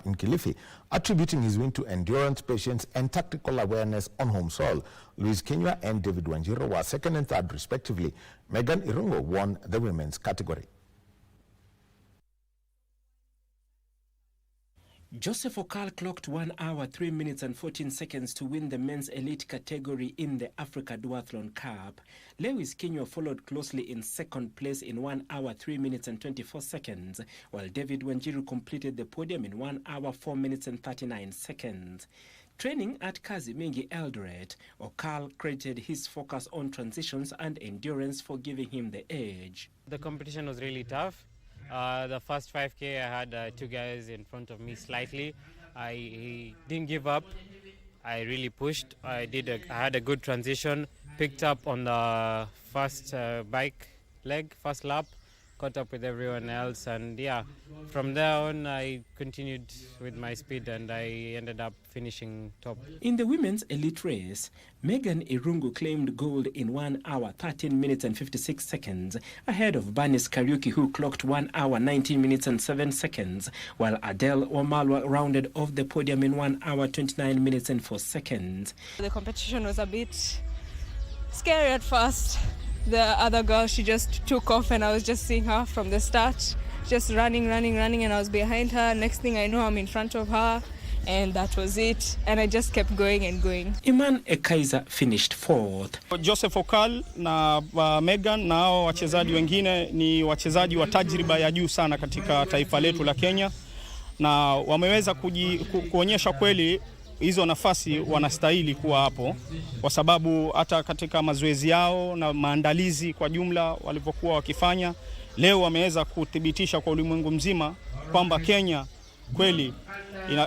in Kilifi, attributing his win to endurance, patience, and tactical awareness on home soil. Luis Kenya and David Wanjiru were second and third, respectively. Megan Irungo won the women's category. Joseph Okal clocked 1 hour, 3 minutes and 14 seconds to win the men's elite category in the Africa Duathlon Cup. Lewis Kinyua followed closely in second place in 1 hour, 3 minutes and 24 seconds, while David Wanjiru completed the podium in 1 hour, 4 minutes and 39 seconds. Training at Kazimingi Eldoret, Okal credited his focus on transitions and endurance for giving him the edge. The competition was really tough. The first 5K, I had 2 guys in front of me slightly. I didn't give up. I really pushed. I had a good transition. Picked up on the first bike leg, first lap. Caught up with everyone else, and yeah, from there on I continued with my speed and I ended up finishing top. In the women's elite race, Megan Irungu claimed gold in 1 hour, 13 minutes and 56 seconds, ahead of Bernice Kariuki, who clocked 1 hour, 19 minutes and 7 seconds, while Adele Wamalwa rounded off the podium in 1 hour, 29 minutes and 4 seconds. The competition was a bit scary at first. The other girl, she just took off and I was just seeing her from the start, just running, and I was behind her. Next thing I know, I'm in front of her, and that was it. And I just kept going and going. Iman Ekaiza finished 4th. Joseph Okal na Megan na hao wachezaji wengine ni wachezaji wa tajriba ya juu sana katika taifa letu la Kenya, na wameweza kuonyesha kweli hizo nafasi wanastahili kuwa hapo, kwa sababu hata katika mazoezi yao na maandalizi kwa jumla walipokuwa wakifanya, leo wameweza kuthibitisha kwa ulimwengu mzima kwamba Kenya kweli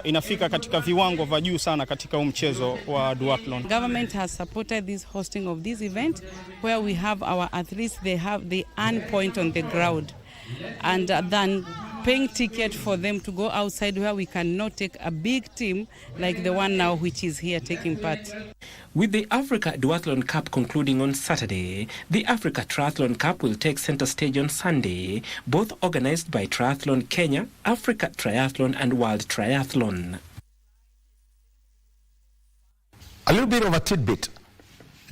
inafika katika viwango vya juu sana katika mchezo wa duathlon. Government has supported this hosting of this event where we have our athletes, they earn point on the ground, and then paying ticket for them to go outside where we cannot take a big team like the one now which is here taking part. With the Africa Duathlon Cup concluding on Saturday, the Africa Triathlon Cup will take center stage on Sunday, both organized by Triathlon Kenya, Africa Triathlon and World Triathlon. A little bit of a tidbit.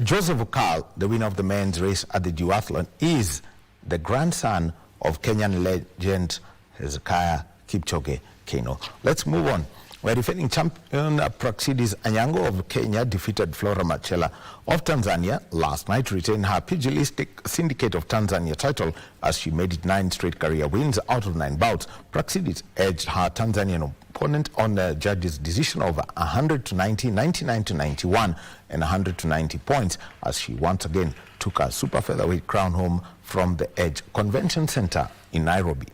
Joseph Okal, the winner of the men's race at the duathlon, is the grandson of Kenyan legend Hezekiah Kipchoge Keino. Let's move on. Where defending champion Praxidis Anyango of Kenya defeated Flora Machela of Tanzania last night to retain her pugilistic Syndicate of Tanzania title as she made it 9 straight career wins out of 9 bouts. Praxidis edged her Tanzanian opponent on the judge's decision of 100 to 90, 99 to 91 and 100 to 90 points as she once again took her super featherweight crown home from the Edge Convention Center in Nairobi.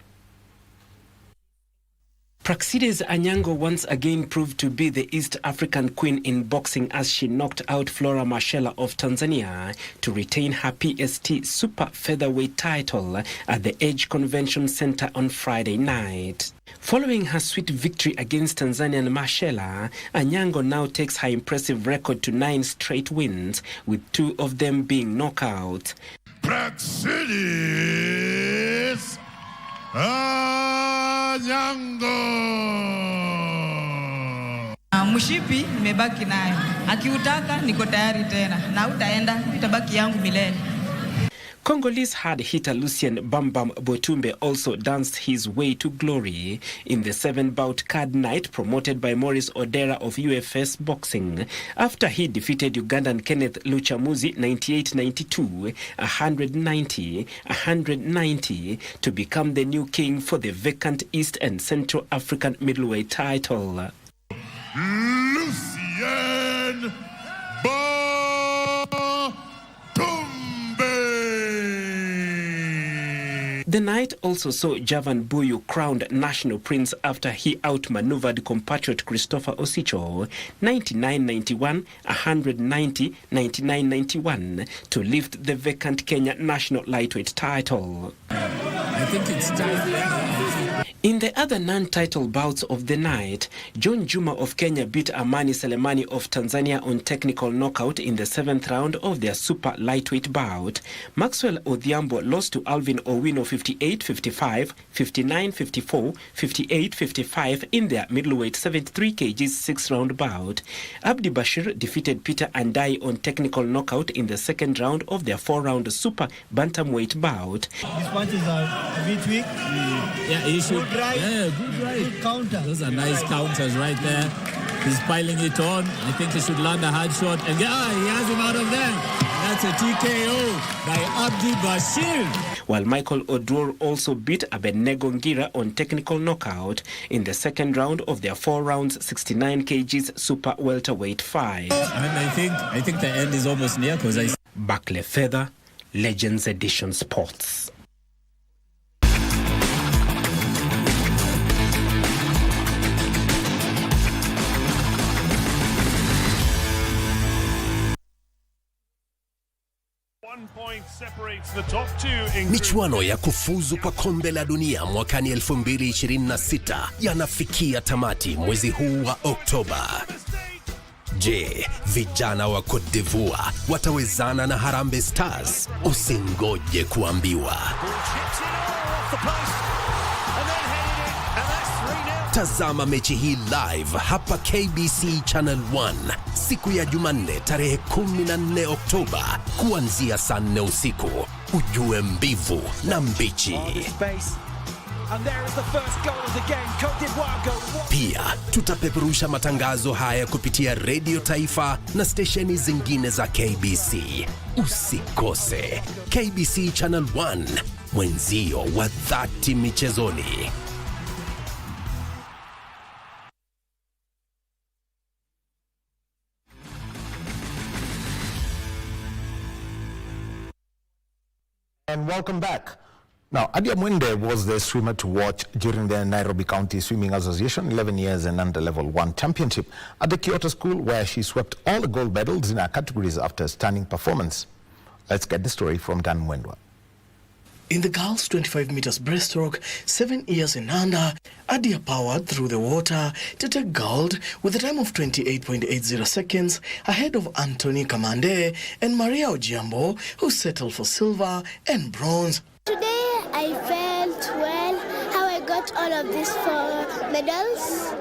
Praxides Anyango once again proved to be the East African queen in boxing as she knocked out Flora Mashela of Tanzania to retain her PST super featherweight title at the Age Convention Center on Friday night. Following her sweet victory against Tanzanian Mashela, Anyango now takes her impressive record to 9 straight wins, with 2 of them being knockouts. Praxides Anyango. Mshipi nimebaki nayo. Akiutaka niko tayari tena. Na utaenda itabaki yangu milele. Congolese hard hitter Lucien Bambam Botumbe also danced his way to glory in the 7-bout card night promoted by Maurice Odera of UFS Boxing after he defeated Ugandan Kenneth Luchamuzi 98-92, 190-190 to become the new king for the vacant East and Central African middleweight title. Lucien The night also saw Javan Buyu crowned national prince after he outmaneuvered compatriot Christopher Osicho 99-91, 190-99-91 to lift the vacant Kenya national lightweight title. I think it's time. In the other non-title bouts of the night, John Juma of Kenya beat Amani Selemani of Tanzania on technical knockout in the 7th round of their super lightweight bout. Maxwell Odhiambo lost to Alvin Owino 58-55, 59-54, 58-55 in their middleweight 73 kg 6-round bout. Abdi Bashir defeated Peter Andai on technical knockout in the 2nd round of their 4-round super bantamweight bout. His punches are a bit weak. Yeah, he should. Right. Yeah, good right. Good counter. Those are nice counters right there. He's piling it on. I think he should land a hard shot. And he has him out of there. That's a TKO by Abdi Bashir. While Michael Odur also beat Abednego Ngira on technical knockout in the 2nd round of their 4 rounds 69 kgs super welterweight fight. I think the end is almost near because Barclay Feather, Legends Edition Sports. Michuano ya kufuzu kwa kombe la dunia mwakani 2026 yanafikia tamati mwezi huu wa Oktoba. Je, vijana wa Cote d'Ivoire watawezana na Harambee Stars? Usingoje kuambiwa. Tazama mechi hii live hapa KBC Channel 1 siku ya Jumanne tarehe 14 Oktoba kuanzia saa 4 usiku. Ujue mbivu na mbichi. Pia tutapeperusha matangazo haya kupitia Radio Taifa na stesheni zingine za KBC. Usikose. KBC Channel 1, mwenzio wa dhati michezoni. And welcome back. Now, Adia Mwende was the swimmer to watch during the Nairobi County Swimming Association 11 years and under level 1 championship at the Kyoto School, where she swept all the gold medals in her categories after a stunning performance. Let's get the story from Dan Mwendwa. In the girls' 25 meters breaststroke, 7 years and under, Adia powered through the water to take gold with a time of 28.80 seconds ahead of Anthony Kamande and Maria Ojiambo, who settled for silver and bronze. Today I felt well how I got all of these 4 medals.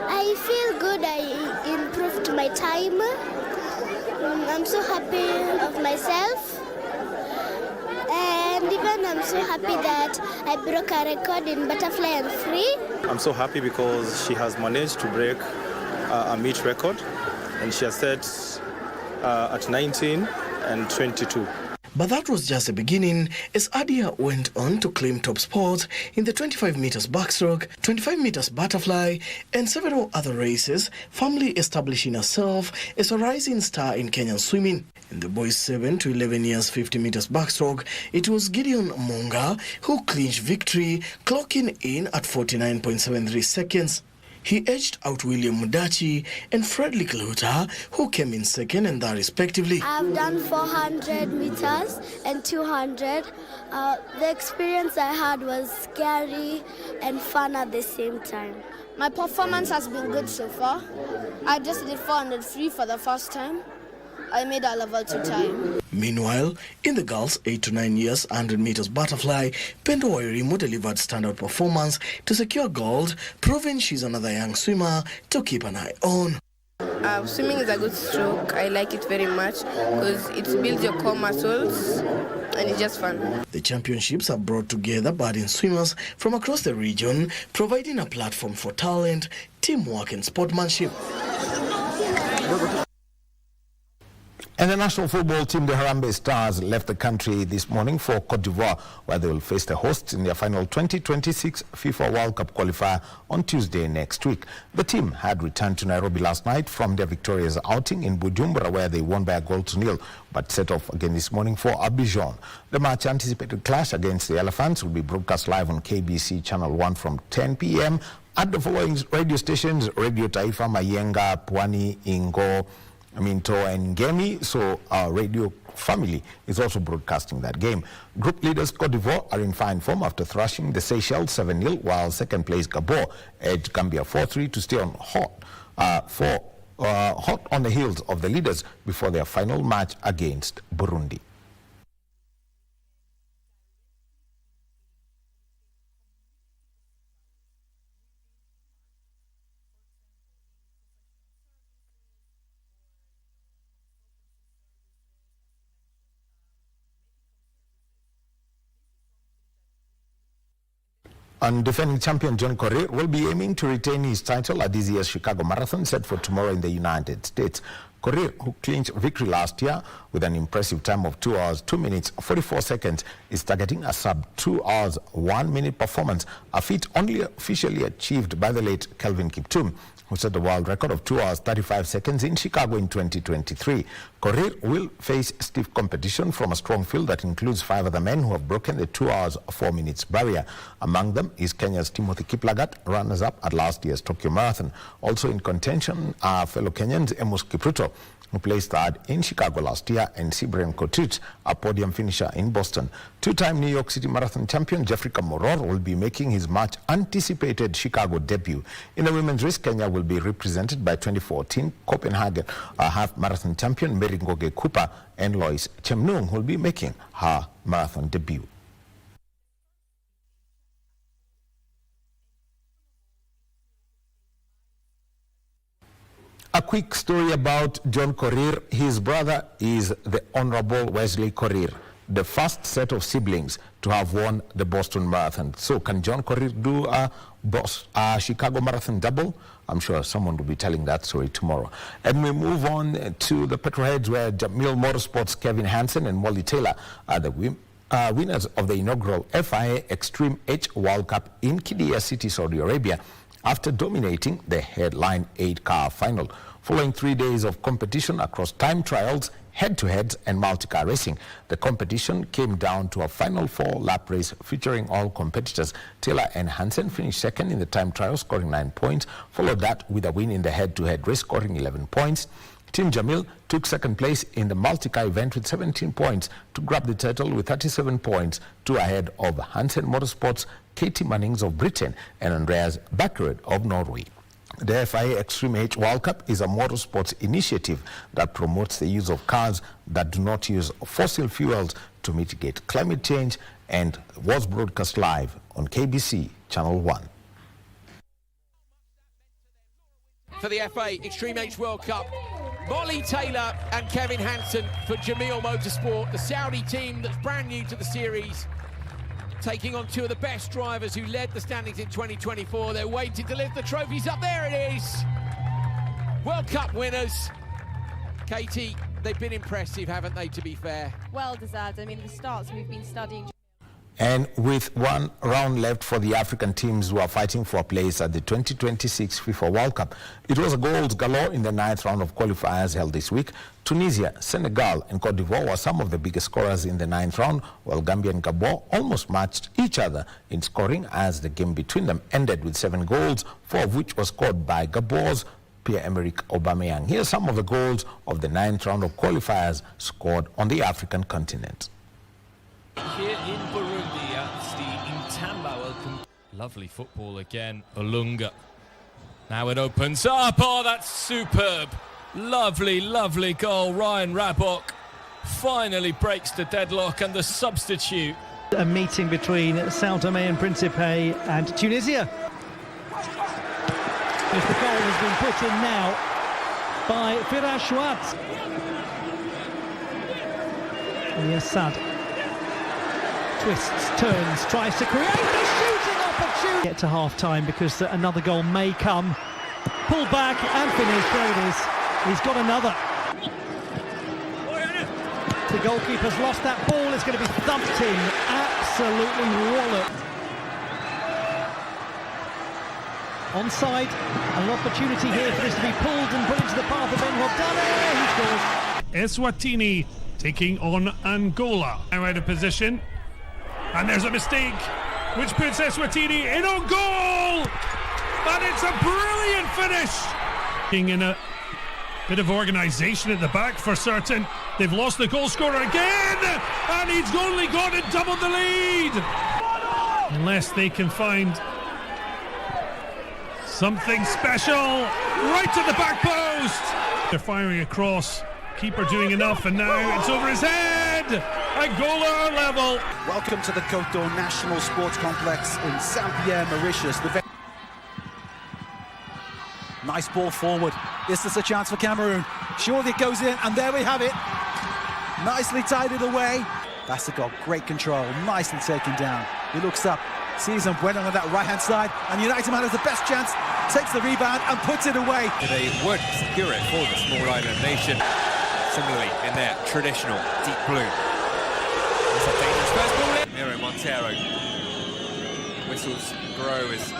I feel good. I improved my time. I'm so happy of myself. And even I'm so happy that I broke a record in butterfly and free. I'm so happy because she has managed to break a meet record, and she has set at 19 and 22. But that was just the beginning, as Adia went on to claim top spots in the 25 meters backstroke, 25 meters butterfly, and several other races, firmly establishing herself as a rising star in Kenyan swimming. In the boys 7 to 11 years 50 meters backstroke, it was Gideon Munga who clinched victory, clocking in at 49.73 seconds. He edged out William Mudachi and Frederick Luta, who came in second and third respectively. I've done 400 meters and 200. The experience I had was scary and fun at the same time. My performance has been good so far. I just did 400 free for the first time. I made a level 2 time. Meanwhile, in the girls 8 to 9 years 100 meters butterfly, Pendo Wairimu delivered standout performance to secure gold, proving she's another young swimmer to keep an eye on. Swimming is a good stroke. I like it very much because it builds your core muscles and it's just fun. The championships have brought together budding swimmers from across the region, providing a platform for talent, teamwork and sportsmanship. And the national football team, the Harambee Stars, left the country this morning for Cote d'Ivoire, where they will face the hosts in their final 2026 FIFA World Cup qualifier on Tuesday next week. The team had returned to Nairobi last night from their victorious outing in Bujumbura, where they won by a goal to nil, but set off again this morning for Abidjan. The much-anticipated clash against the Elephants will be broadcast live on KBC Channel 1 from 10 p.m. at the following radio stations: Radio Taifa, Mayenga, Pwani, Ingo, Minto and Ngemi. So our radio family is also broadcasting that game. Group leaders Cote d'Ivoire are in fine form after thrashing the Seychelles 7-0, while second place Gabon edged Gambia 4-3 to stay on hot on the heels of the leaders before their final match against Burundi. And defending champion John Korir will be aiming to retain his title at this year's Chicago Marathon, set for tomorrow in the United States. Korir, who clinched victory last year with an impressive time of 2 hours, 2 minutes, 44 seconds, is targeting a sub 2 hours, 1 minute performance, a feat only officially achieved by the late Kelvin Kiptum, who set the world record of 2 hours, 35 seconds in Chicago in 2023. Korir will face stiff competition from a strong field that includes 5 other men who have broken the 2 hours, 4 minutes barrier. Among them is Kenya's Timothy Kiplagat, runners-up at last year's Tokyo Marathon. Also in contention are fellow Kenyans Amos Kipruto, who placed third in Chicago last year, and Cyprian Kotich, a podium finisher in Boston. Two-time New York City Marathon champion Jeffrey Kamoror will be making his much-anticipated Chicago debut. In the women's race, Kenya will be represented by 2014 Copenhagen half-marathon champion Mary Ngoge Cooper, and Lois Chemnung, who will be making her marathon debut. A quick story about John Korir. His brother is the Honorable Wesley Korir, the first set of siblings to have won the Boston Marathon. So can John Korir do a Chicago Marathon double? I'm sure someone will be telling that story tomorrow. And we move on to the Petroheads, where Jamil Motorsports' Kevin Hansen and Molly Taylor are the winners of the inaugural FIA Extreme H World Cup in Qiddiya City, Saudi Arabia, after dominating the headline 8-car final. Following 3 days of competition across time trials, head-to-heads and multi-car racing, the competition came down to a final 4-lap race featuring all competitors. Taylor and Hansen finished second in the time trial, scoring 9 points, followed that with a win in the head-to-head race, scoring 11 points. Team Jamil took second place in the multi-car event with 17 points to grab the title with 37 points, 2 ahead of Hansen Motorsports, Katie Mannings of Britain, and Andreas Backerud of Norway. The FIA Extreme H World Cup is a motorsports initiative that promotes the use of cars that do not use fossil fuels to mitigate climate change, and was broadcast live on KBC Channel 1. For the FA Extreme H World Cup, Molly Taylor and Kevin Hansen for Jamil Motorsport, the Saudi team that's brand new to the series, taking on 2 of the best drivers who led the standings in 2024. They're waiting to lift the trophies up. There it is. World Cup winners, Katie, they've been impressive, haven't they, to be fair? Well deserved. I mean, the starts we've been studying. And with one round left for the African teams who are fighting for a place at the 2026 FIFA World Cup, it was a goals galore in the 9th round of qualifiers held this week. Tunisia, Senegal and Cote d'Ivoire were some of the biggest scorers in the 9th round, while Gambia and Gabon almost matched each other in scoring as the game between them ended with 7 goals, 4 of which were scored by Gabon's Pierre-Emerick Aubameyang. Here are some of the goals of the 9th round of qualifiers scored on the African continent. Here in Burundi at the Intamba. Welcome. Lovely football again. Olunga. Now it opens up. Oh, that's superb. Lovely, lovely goal. Ryan Rabok finally breaks the deadlock, and the substitute. A meeting between Sao Tome and Principe and Tunisia. As the goal has been put in now by Firas Chouat. And Assad twists, turns, tries to create a shooting opportunity. Get to half-time because another goal may come. Pull back and finish. There it is. He's got another. The goalkeeper's lost that ball. It's going to be thumped in. Absolutely walloped. Onside. An opportunity here for this to be pulled and put into the path of Ben Rodane. He scores. Eswatini taking on Angola. Now out of position. And there's a mistake, which puts Eswatini in on goal! And it's a brilliant finish! In a bit of organisation at the back for certain. They've lost the goal scorer again! And he's only gone and doubled the lead! Unless they can find something special right to the back post! They're firing across. Keeper doing enough, and now it's over his head! Angola are level! Welcome to the Koto National Sports Complex in Saint-Pierre, Mauritius. Nice ball forward. Is this a chance for Cameroon? Surely it goes in, and there we have it. Nicely tied it away. That's the goal. Great control. Nicely taken down. He looks up, sees him winning on that right-hand side, and United Man has the best chance, takes the rebound and puts it away. They would secure it for the small island nation. Similarly, in their traditional deep blue. It's a dangerous first ball in. Miro Montero. Whistles grow as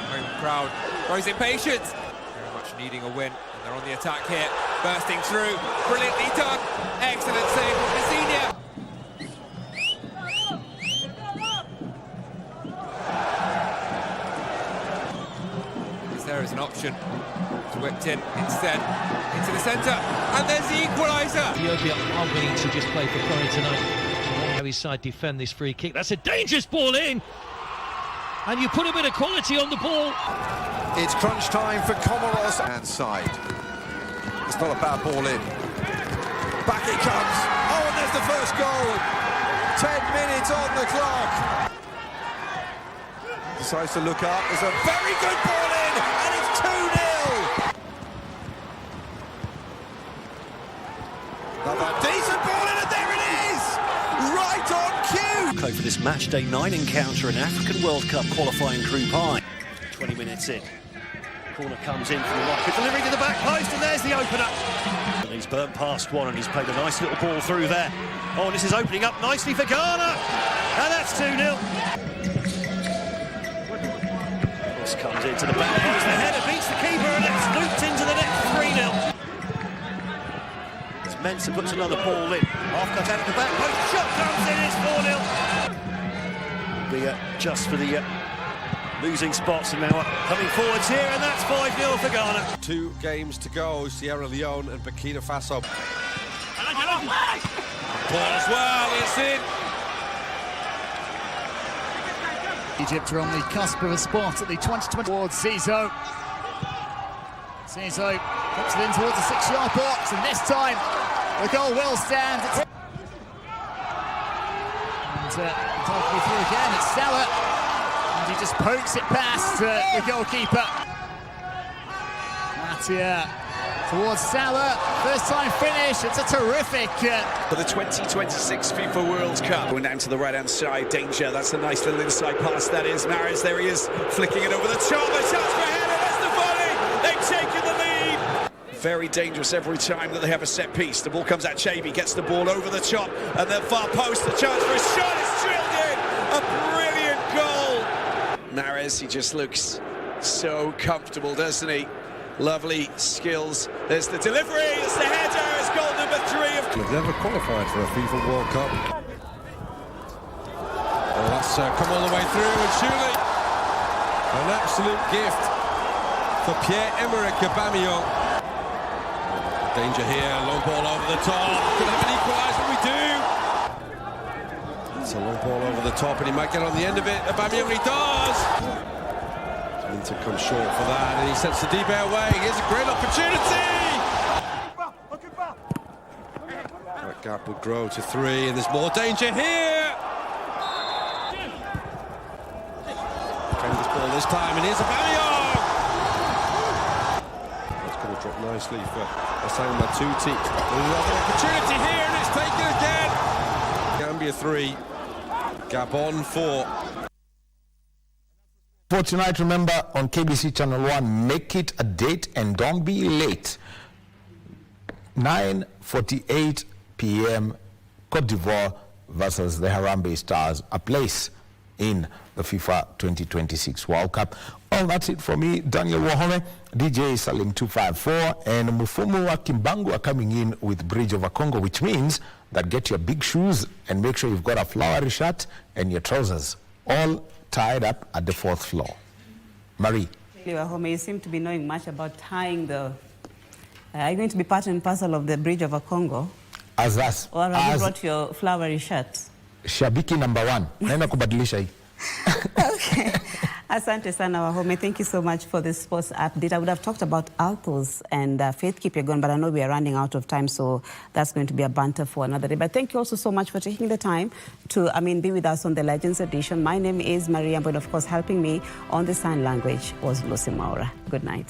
home crowd grows impatient. Very much needing a win, and they're on the attack here. Bursting through, brilliantly done. Excellent save from Messina. There is an option. It's whipped in instead into the centre, and there's the equaliser. Ethiopia are willing to just play for Corey tonight. How his side defend this free kick. That's a dangerous ball in, and you put a bit of quality on the ball. It's crunch time for Comoros. And side. It's not a bad ball in. Back it comes. Oh, and there's the first goal. 10 minutes on the clock. Decides to look up. There's a very good ball in, and it's 2-0. Another decent ball in, and there it is! Right on cue! For this match day 9 encounter, an African World Cup qualifying Group I. 20 minutes in. Corner comes in from the rocket, delivery to the back post, and there's the opener. And he's burnt past one, and he's played a nice little ball through there. Oh, and this is opening up nicely for Ghana, and that's 2-0. Comes into the back post, the header beats the keeper, and it's looped into the net, 3-0. It's Mensah puts another ball in, half cut out at the back post, shot comes in, it's 4-0. Just for the losing spots, and now coming forwards here, and that's 5-0 for Ghana. 2 games to go, Sierra Leone and Burkina Faso. Ball as well, it's in. Egypt are on the cusp of a spot at the 2020 towards Zizou. Zizou puts it in towards the 6-yard box, and this time the goal will stand. And talking through again, it's Salah, and he just pokes it past the goalkeeper. Matia towards Salah, first time finish, it's a terrific... For the 2026 FIFA World Cup. Going down to the right-hand side, danger, that's a nice little inside pass, that is. Mahrez, there he is, flicking it over the top, a chance for a header, that's the volley! They've taken the lead! very dangerous every time that they have a set piece. The ball comes at Chaby, gets the ball over the top, and then far post, the chance for a shot, it's drilled in! A brilliant goal! Mahrez, he just looks so comfortable, doesn't he? Lovely skills. There's the delivery, it's the header, it's goal number 3 of... They've never qualified for a FIFA World Cup. Well, that's come all the way through, and surely an absolute gift for Pierre-Emerick Aubameyang. Danger here, long ball over the top. Could have an equaliser, we do. It's a long ball over the top, and he might get on the end of it. Aubameyang, he does. Inter comes short for that, and he sets the deep away. Here's a great opportunity. That gap will grow to 3, and there's more danger here. This ball this time, and here's Aubameyang. It's going to drop nicely for Asama Tuti. Another opportunity here, and it's taken again. Gambia 3, Gabon 4. For tonight, remember on KBC Channel 1, make it a date and don't be late. 9:48 p.m. Cote d'Ivoire versus the Harambee Stars, a place in the FIFA 2026 World Cup. Well, that's it for me. Daniel Wahome, DJ Salim 254, and Mufumu wa Kimbangu are coming in with Bridge over Congo, which means that get your big shoes and make sure you've got a flowery shirt and your trousers all tied up at the 4th floor. Marie. Wahome, you seem to be knowing much about tying the... are you going to be part and parcel of the Bridge over Congo? As us. Or have you brought your flowery shirt? Shabiki number 1. Naenda kubadilisha hii. Okay. Asante sana Wahome. Thank you so much for this sports update. I would have talked about Altos and Faith Keep Your Gun, but I know we are running out of time, so that's going to be a banter for another day. But thank you also so much for taking the time to, be with us on the Legends Edition. My name is Maria, and of course, helping me on the sign language was Lucy Maura. Good night.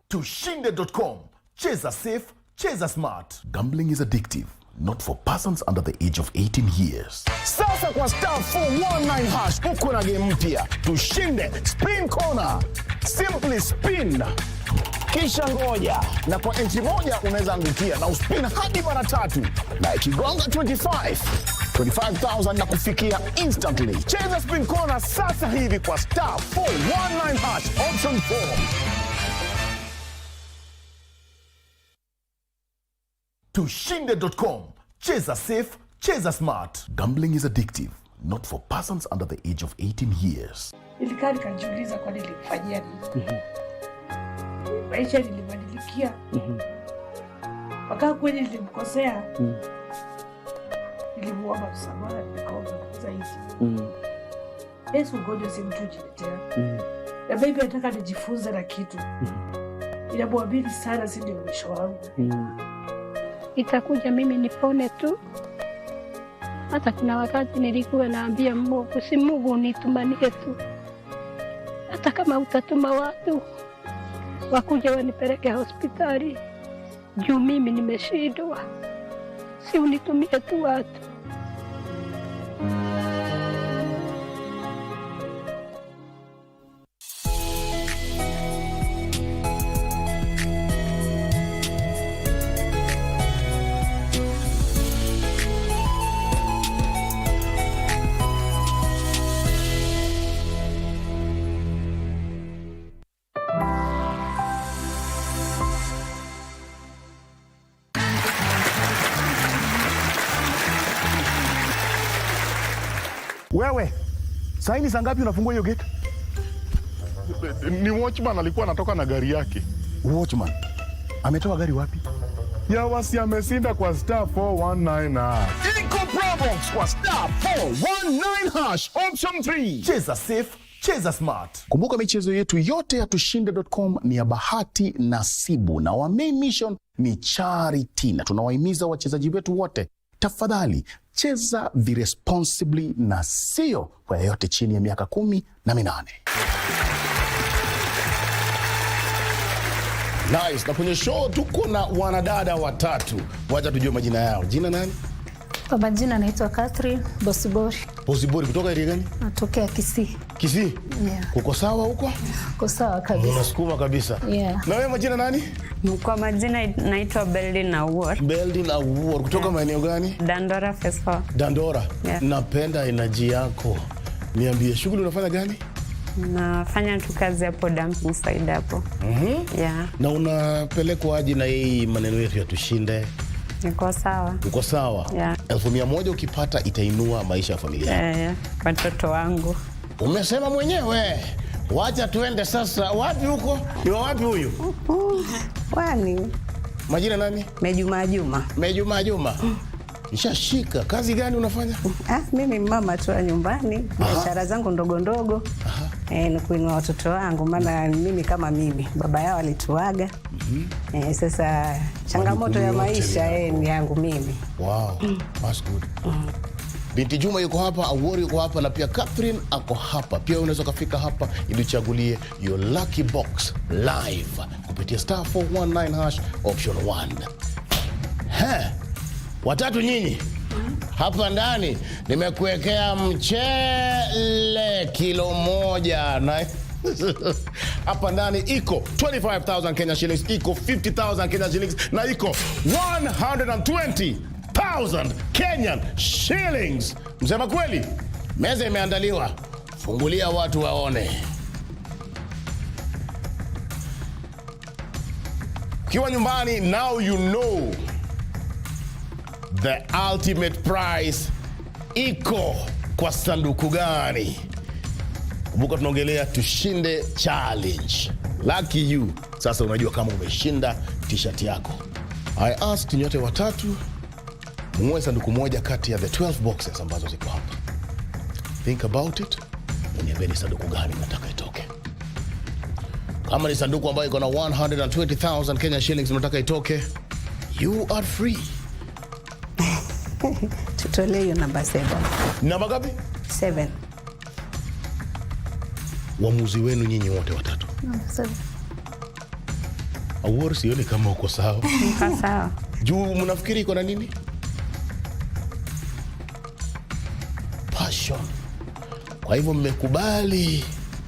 Tushinde.com. Cheza safe, cheza smart. Gambling is addictive, not for persons under the age of 18 years. Sasa kwa star 419 hash uko na game mpya. Tushinde spin corner. Simply spin. Kisha ngoja, na kwa entry moja unaweza angukia na uspin hadi mara 3. Na ikigonga 25,000 na kufikia instantly. Cheza spin corner sasa hivi kwa star 419 hash option 4. Tushinde.com. Cheza safe, cheza smart. Gambling is addictive, not for persons under the age of 18 years. Nilikaa nikajiuliza kwa nini nilikufanyia nini? Maisha nilibadilikia. Mpaka kweli nilimkosea. Nilimuomba msamaha, nikaomba zaidi. Yesu ngoja si mtu jiletea. Na baby nataka nijifunze na kitu. Ninamwamini sana, si ndio mwisho wangu. Itakuja mimi nipone tu. Hata kuna wakati nilikuwa naambia Mungu, si Mungu nitumanie tu. Hata kama utatuma watu wakuja wanipeleke hospitali, juu mimi nimeshindwa, si unitumie tu watu. Wewe, saa hii saa ngapi unafungua hiyo gate? Ni watchman alikuwa anatoka na gari yake. Watchman, ametoa gari wapi? Ya wasi ameshinda kwa star 419 hash. Iko Probox kwa star 419 hash option 3. Cheza safe, cheza smart. Kumbuka michezo yetu yote ya tushinde.com ni ya bahati nasibu na wa main mission ni charity, na tunawahimiza wachezaji wetu wote, tafadhali cheza responsibly na sio kwa yote chini ya miaka 18. Nice. Na kwenye show tuko na wanadada watatu. Wacha tujue majina yao. Jina nani? Kwa majina naitwa Catherine Bosibori. Bosibori kutoka area gani? Natokea Kisii. Kisii? Yeah. Uko sawa huko? Uko sawa kabisa. Unasukuma kabisa. Yeah. Na wewe majina nani? Kwa majina naitwa Beldin Awor. Beldin Awor kutoka maeneo gani? Dandora Festival. Dandora. Yeah. Napenda energy yako. Niambie shughuli unafanya gani? Nafanya tu kazi hapo dumping side hapo. Yeah. Na unapelekwa aje na hii maneno yetu ya tushinde? Niko sawa. Uko sawa? Yeah. 1,100 ukipata itainua maisha ya familia. Yeah. Watoto wangu. Umesema mwenyewe. Wacha tuende sasa. Wapi huko? Ni wapi huyu? Wani? Majina nani? Mejuma Juma. Mejuma Juma. Nishashika. Kazi gani unafanya? Mimi mama tu nyumbani. Biashara zangu ndogo ndogo. Ni kuinua watoto wangu, maana mimi kama mimi baba yao alituaga. Sasa changamoto ya maisha ni yangu mimi. Wow. That's good. Binti Juma yuko hapa, Awori yuko hapa, na pia Catherine ako hapa. Pia unaweza kufika hapa ili uchagulie your lucky box live kupitia star 419 hash option 1. Watatu nyinyi hapa ndani nimekuwekea mchele kilo 1 na hapa ndani iko 25,000 Kenya shillings, iko 50,000 Kenya shillings, na iko 120,000 Kenyan shillings. Msema kweli, meza imeandaliwa. Fungulia watu waone. Ukiwa nyumbani, now you know the ultimate prize iko kwa sanduku gani. Kumbuka tunaongelea tushinde challenge. Lucky you. Sasa unajua kama umeshinda t-shirt yako. I asked nyote watatu muwe sanduku moja kati ya the 12 boxes ambazo ziko hapa. Think about it. Uniambie ni sanduku gani nataka itoke. Kama ni sanduku ambayo iko na 120,000 Kenya shillings nataka itoke, you are free. Tutolee hiyo namba 7. Namba ngapi? 7. Uamuzi wenu nyinyi wote watatu. Namba 7. Awori sioni kama uko sawa. Niko sawa. Juu mnafikiri iko na nini? Passion. Kwa hivyo mmekubali